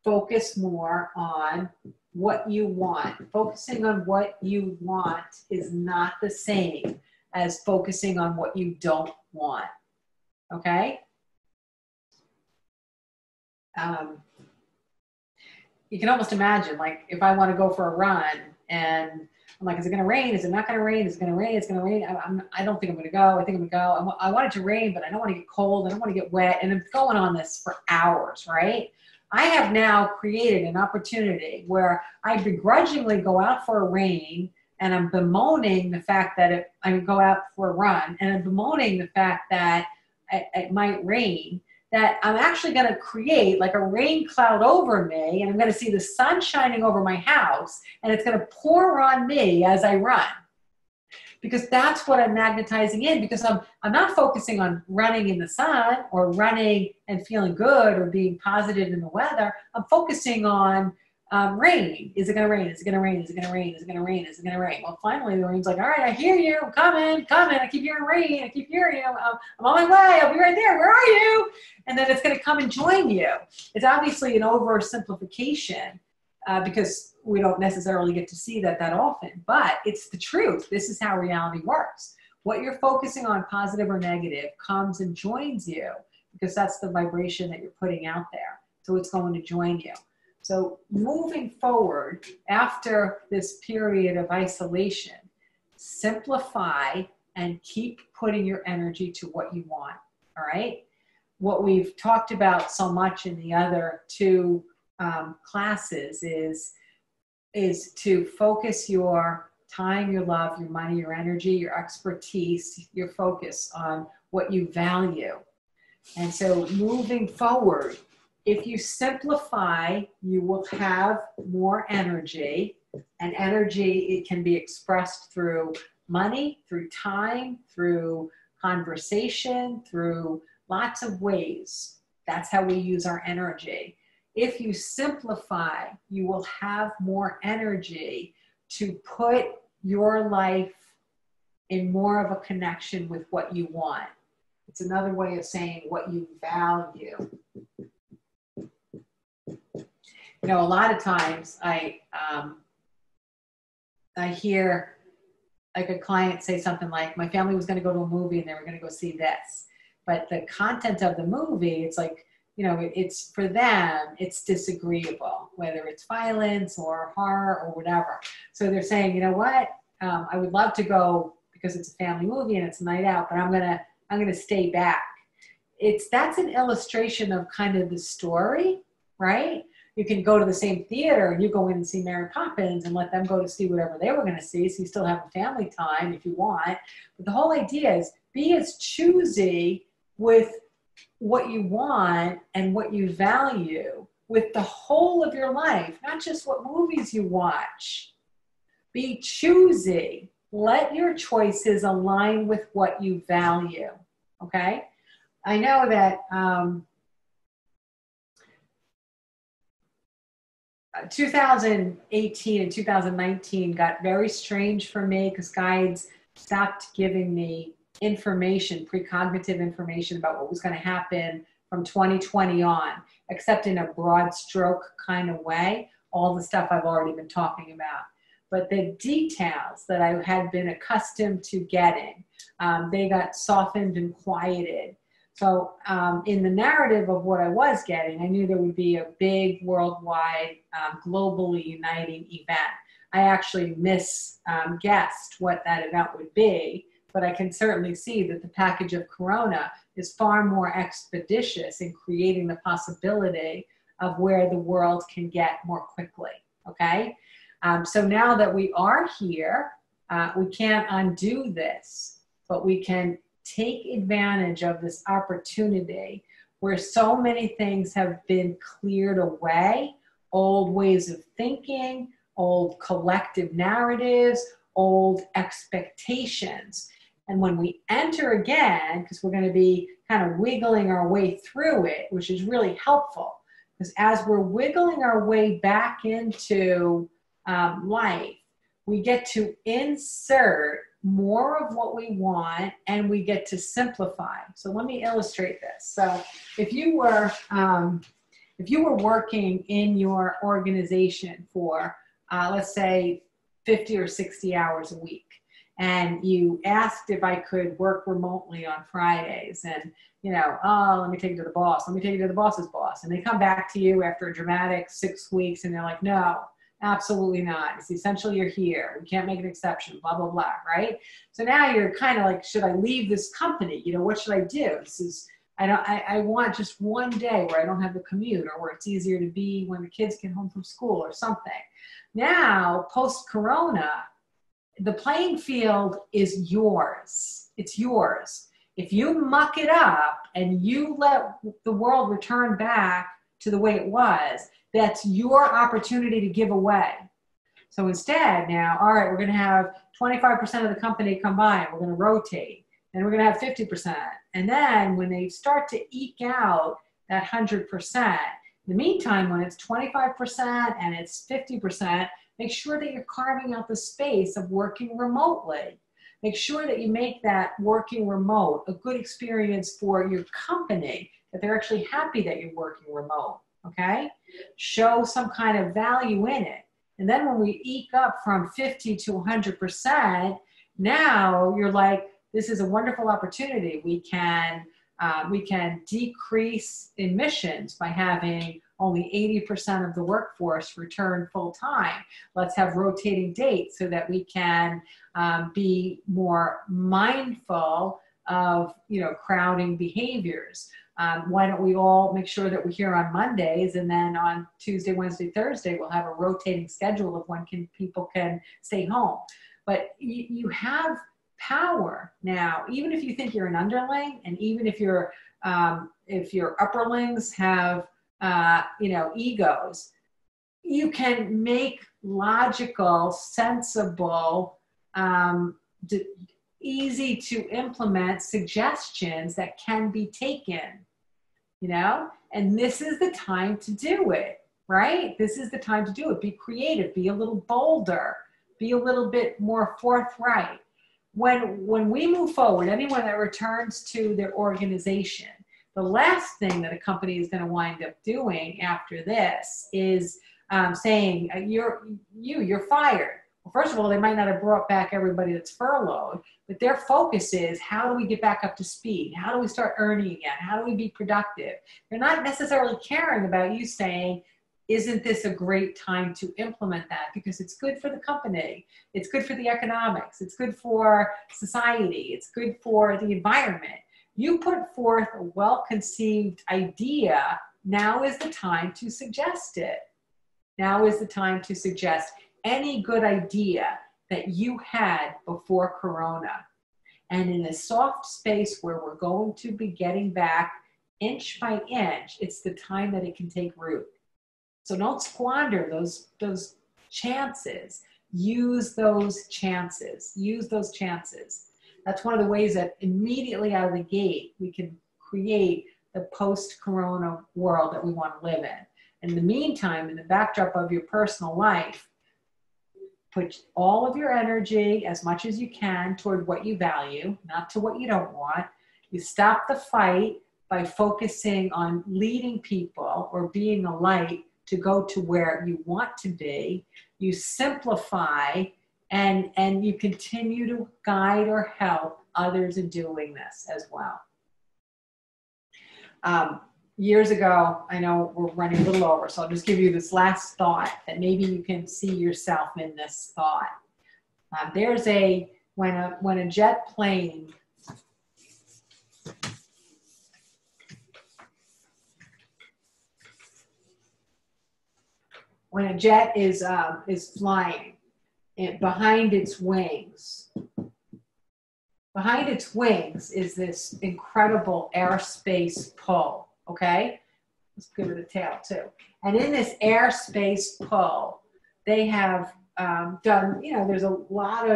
focus more on what you want. Focusing on what you want is not the same as focusing on what you don't want, okay? You can almost imagine, like, if I want to go for a run and I'm like, is it going to rain? Is it not going to rain? Is it going to rain? It's going to rain. I don't think I'm going to go. I think I'm going to go. I want it to rain, but I don't want to get cold. I don't want to get wet. And I'm going on this for hours, right? I have now created an opportunity where I begrudgingly go out for a rain, and I'm bemoaning the fact that I go out for a run, and I'm bemoaning the fact that it might rain. that I'm actually going to create like a rain cloud over me, and I'm going to see the sun shining over my house, and it's going to pour on me as I run. Because that's what I'm magnetizing in, because I'm not focusing on running in the sun or running and feeling good or being positive in the weather. I'm focusing on rain. Is it going to rain? Is it going to rain? Is it going to rain? Is it going to rain? Is it going to rain? Well, finally the rain's like, all right, I hear you. I'm coming. I keep hearing rain. I keep hearing you. I'm on my way. I'll be right there. Where are you? And then it's going to come and join you. It's obviously an oversimplification because we don't necessarily get to see that often, but it's the truth. This is how reality works. What you're focusing on, positive or negative, comes and joins you because that's the vibration that you're putting out there. So it's going to join you. So moving forward, after this period of isolation, simplify and keep putting your energy to what you want, all right? What we've talked about so much in the other two classes is to focus your time, your love, your money, your energy, your expertise, your focus on what you value. And so moving forward, if you simplify, you will have more energy, and energy, it can be expressed through money, through time, through conversation, through lots of ways. That's how we use our energy. If you simplify, you will have more energy to put your life in more of a connection with what you want. It's another way of saying what you value. You know, a lot of times I hear like a client say something like, my family was going to go to a movie and they were going to go see this. But the content of the movie, it's like, you know, it's for them, it's disagreeable, whether it's violence or horror or whatever. So they're saying, you know what, I would love to go because it's a family movie and it's a night out, but I'm gonna stay back. That's an illustration of kind of the story, right? You can go to the same theater and you go in and see Mary Poppins and let them go to see whatever they were going to see. So you still have a family time if you want. But the whole idea is be as choosy with what you want and what you value with the whole of your life, not just what movies you watch. Be choosy. Let your choices align with what you value, okay? I know that 2018 and 2019 got very strange for me because guides stopped giving me information, precognitive information about what was going to happen from 2020 on, except in a broad stroke kind of way, all the stuff I've already been talking about. But the details that I had been accustomed to getting, they got softened and quieted. So in the narrative of what I was getting, I knew there would be a big worldwide, globally uniting event. I actually guessed what that event would be, but I can certainly see that the package of Corona is far more expeditious in creating the possibility of where the world can get more quickly, okay? So now that we are here, we can't undo this, but we can take advantage of this opportunity where so many things have been cleared away, old ways of thinking, old collective narratives, old expectations. And when we enter again, because we're going to be kind of wiggling our way through it, which is really helpful, because as we're wiggling our way back into life, we get to insert more of what we want and we get to simplify. So let me illustrate this. So if you were working in your organization for, let's say 50 or 60 hours a week, and you asked if I could work remotely on Fridays, and oh, let me take you to the boss. Let me take you to the boss's boss. And they come back to you after a dramatic 6 weeks and they're like, no, absolutely not. It's essential you're here. We can't make an exception, blah, blah, blah, right? So now you're kind of like, should I leave this company? What should I do? I want just one day where I don't have the commute, or where it's easier to be when the kids get home from school or something. Now, post-corona, the playing field is yours. It's yours. If you muck it up and you let the world return back to the way it was, that's your opportunity to give away. So instead now, all right, we're going to have 25% of the company come by, and we're going to rotate, and we're going to have 50%. And then when they start to eke out that 100%, in the meantime, when it's 25% and it's 50%, make sure that you're carving out the space of working remotely. Make sure that you make that working remote a good experience for your company, that they're actually happy that you're working remote, okay? Show some kind of value in it. And then when we eke up from 50 to 100%, now you're like, this is a wonderful opportunity. We can decrease emissions by having only 80% of the workforce return full time. Let's have rotating dates so that we can be more mindful of, crowding behaviors. Why don't we all make sure that we're here on Mondays, and then on Tuesday, Wednesday, Thursday, we'll have a rotating schedule of when people can stay home. But you have power now, even if you think you're an underling, and even if your upperlings have egos, you can make logical, sensible, easy to implement suggestions that can be taken, and this is the time to do it, right? This is the time to do it. Be creative, be a little bolder, be a little bit more forthright. When we move forward, anyone that returns to their organization, the last thing that a company is going to wind up doing after this is saying, you're fired. Well, first of all, they might not have brought back everybody that's furloughed, but their focus is, how do we get back up to speed? How do we start earning again? How do we be productive? They're not necessarily caring about you saying, isn't this a great time to implement that? Because it's good for the company. It's good for the economics. It's good for society. It's good for the environment. You put forth a well-conceived idea. Now is the time to suggest it. Now is the time to suggest any good idea that you had before Corona. And in a soft space where we're going to be getting back inch by inch, it's the time that it can take root. So don't squander those chances. Use those chances. Use those chances. That's one of the ways that immediately out of the gate, we can create the post-Corona world that we want to live in. In the meantime, in the backdrop of your personal life, put all of your energy, as much as you can, toward what you value, not to what you don't want. You stop the fight by focusing on leading people or being a light to go to where you want to be. You simplify and you continue to guide or help others in doing this as well. Years ago, I know we're running a little over, so I'll just give you this last thought that maybe you can see yourself in this thought. When a jet plane is flying, behind its wings is this incredible airspace pull, okay? Let's give it a tail too. And in this airspace pull, they have done, there's a lot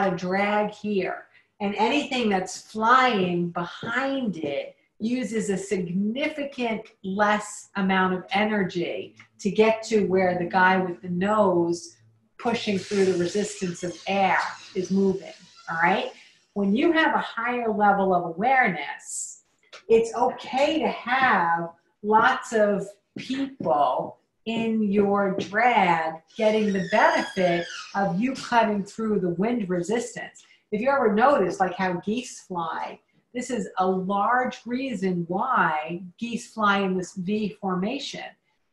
of drag here. And anything that's flying behind it uses a significant less amount of energy to get to where the guy with the nose pushing through the resistance of air is moving, all right? When you have a higher level of awareness, it's okay to have lots of people in your drag getting the benefit of you cutting through the wind resistance. If you ever notice, like how geese fly, this is a large reason why geese fly in this V formation,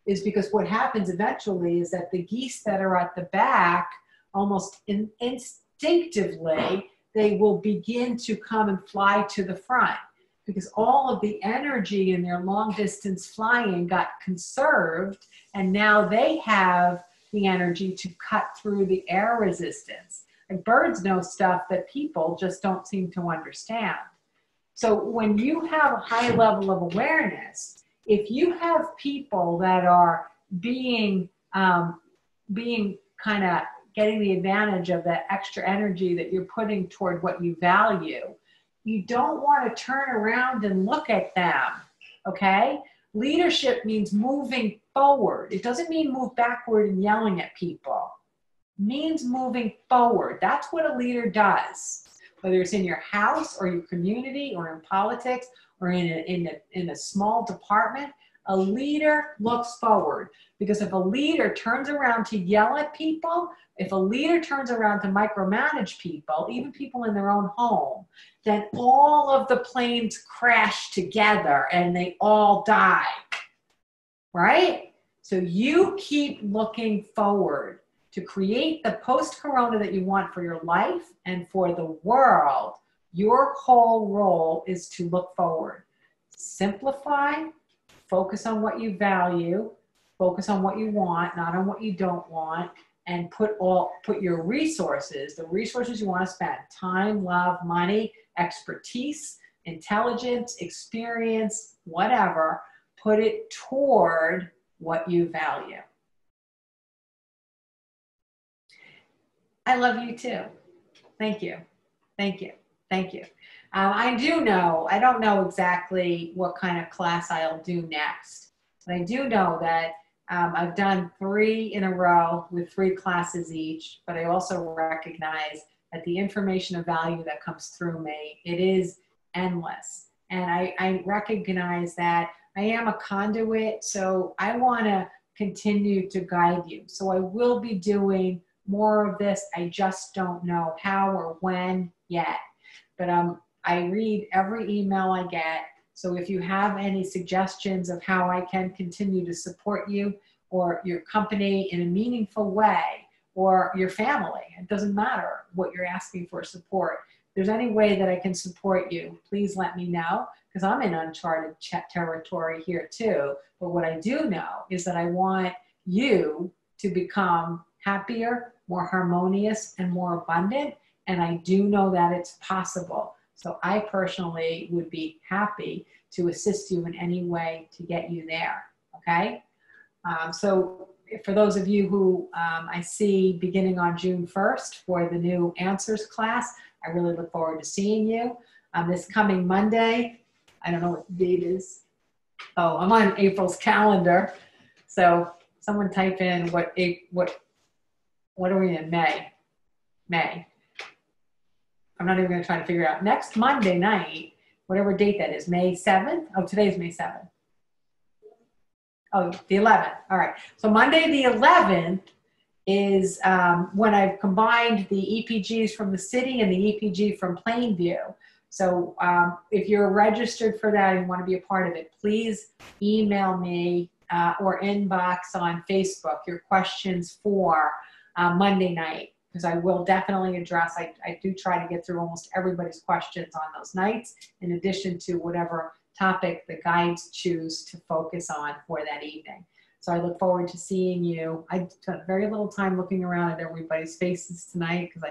is because what happens eventually is that the geese that are at the back, almost instinctively, they will begin to come and fly to the front, because all of the energy in their long distance flying got conserved, and now they have the energy to cut through the air resistance. Like birds know stuff that people just don't seem to understand. So when you have a high level of awareness, if you have people that are being kind of getting the advantage of that extra energy that you're putting toward what you value, you don't want to turn around and look at them, okay? Leadership means moving forward. It doesn't mean move backward and yelling at people. It means moving forward. That's what a leader does. Whether it's in your house or your community or in politics or in a small department, a leader looks forward. Because if a leader turns around to yell at people, if a leader turns around to micromanage people, even people in their own home, then all of the planes crash together and they all die, right? So you keep looking forward to create the post-corona that you want for your life and for the world. Your whole role is to look forward. Simplify, focus on what you value, focus on what you want, not on what you don't want, and put your resources, the resources you want to spend, time, love, money, expertise, intelligence, experience, whatever, put it toward what you value. I love you too. Thank you. Thank you. Thank you. I don't know exactly what kind of class I'll do next, but I do know that I've done 3 in a row with 3 classes each, but I also recognize that the information of value that comes through me, it is endless. And I recognize that I am a conduit, so I want to continue to guide you. So I will be doing more of this. I just don't know how or when yet. But I read every email I get. So if you have any suggestions of how I can continue to support you or your company in a meaningful way, or your family, it doesn't matter what you're asking for support. If there's any way that I can support you, please let me know, because I'm in uncharted territory here too. But what I do know is that I want you to become happier, more harmonious, and more abundant. And I do know that it's possible. So I personally would be happy to assist you in any way to get you there, okay? So for those of you who I see beginning on June 1st for the new Answers class, I really look forward to seeing you. This coming Monday, I don't know what the date is. Oh, I'm on April's calendar. So someone type in what are we in, May? May. I'm not even going to try to figure it out. Next Monday night, whatever date that is, May 7th? Oh, today's May 7th. Oh, the 11th. All right. So Monday the 11th is when I've combined the EPGs from the city and the EPG from Plainview. So if you're registered for that and want to be a part of it, please email me or inbox on Facebook your questions for Monday night, because I will definitely address, I do try to get through almost everybody's questions on those nights, in addition to whatever topic the guides choose to focus on for that evening. So I look forward to seeing you. I spent very little time looking around at everybody's faces tonight because I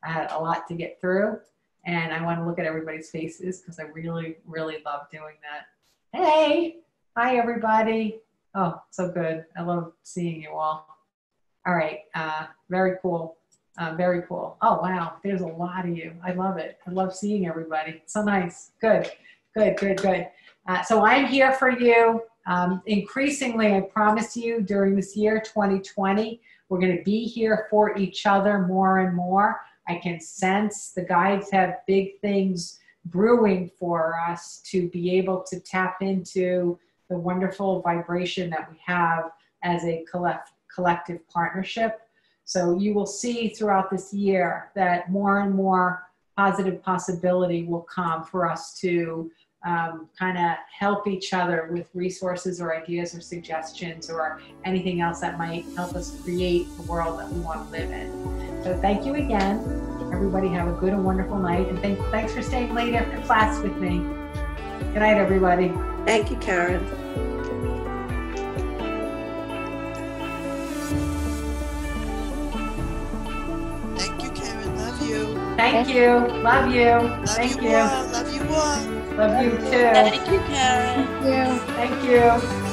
had a lot to get through, and I want to look at everybody's faces because I really, really love doing that. Hey, hi everybody. Oh, so good. I love seeing you all. All right, very cool, very cool. Oh, wow, there's a lot of you. I love it. I love seeing everybody. So nice. Good, good, good, good. So I'm here for you. Increasingly, I promise you, during this year, 2020, we're going to be here for each other more and more. I can sense the guides have big things brewing for us to be able to tap into the wonderful vibration that we have as a collective partnership. So you will see throughout this year that more and more positive possibility will come for us to kind of help each other with resources or ideas or suggestions or anything else that might help us create the world that we want to live in. So thank you again. Everybody have a good and wonderful night. And thanks for staying late after class with me. Good night, everybody. Thank you, Karen. Thank you, Karen. Love you. Thank you. Love you. Love Thank you. you. All. Love you everyone. Love you too. Thank you, Karen. Yeah. Thank you.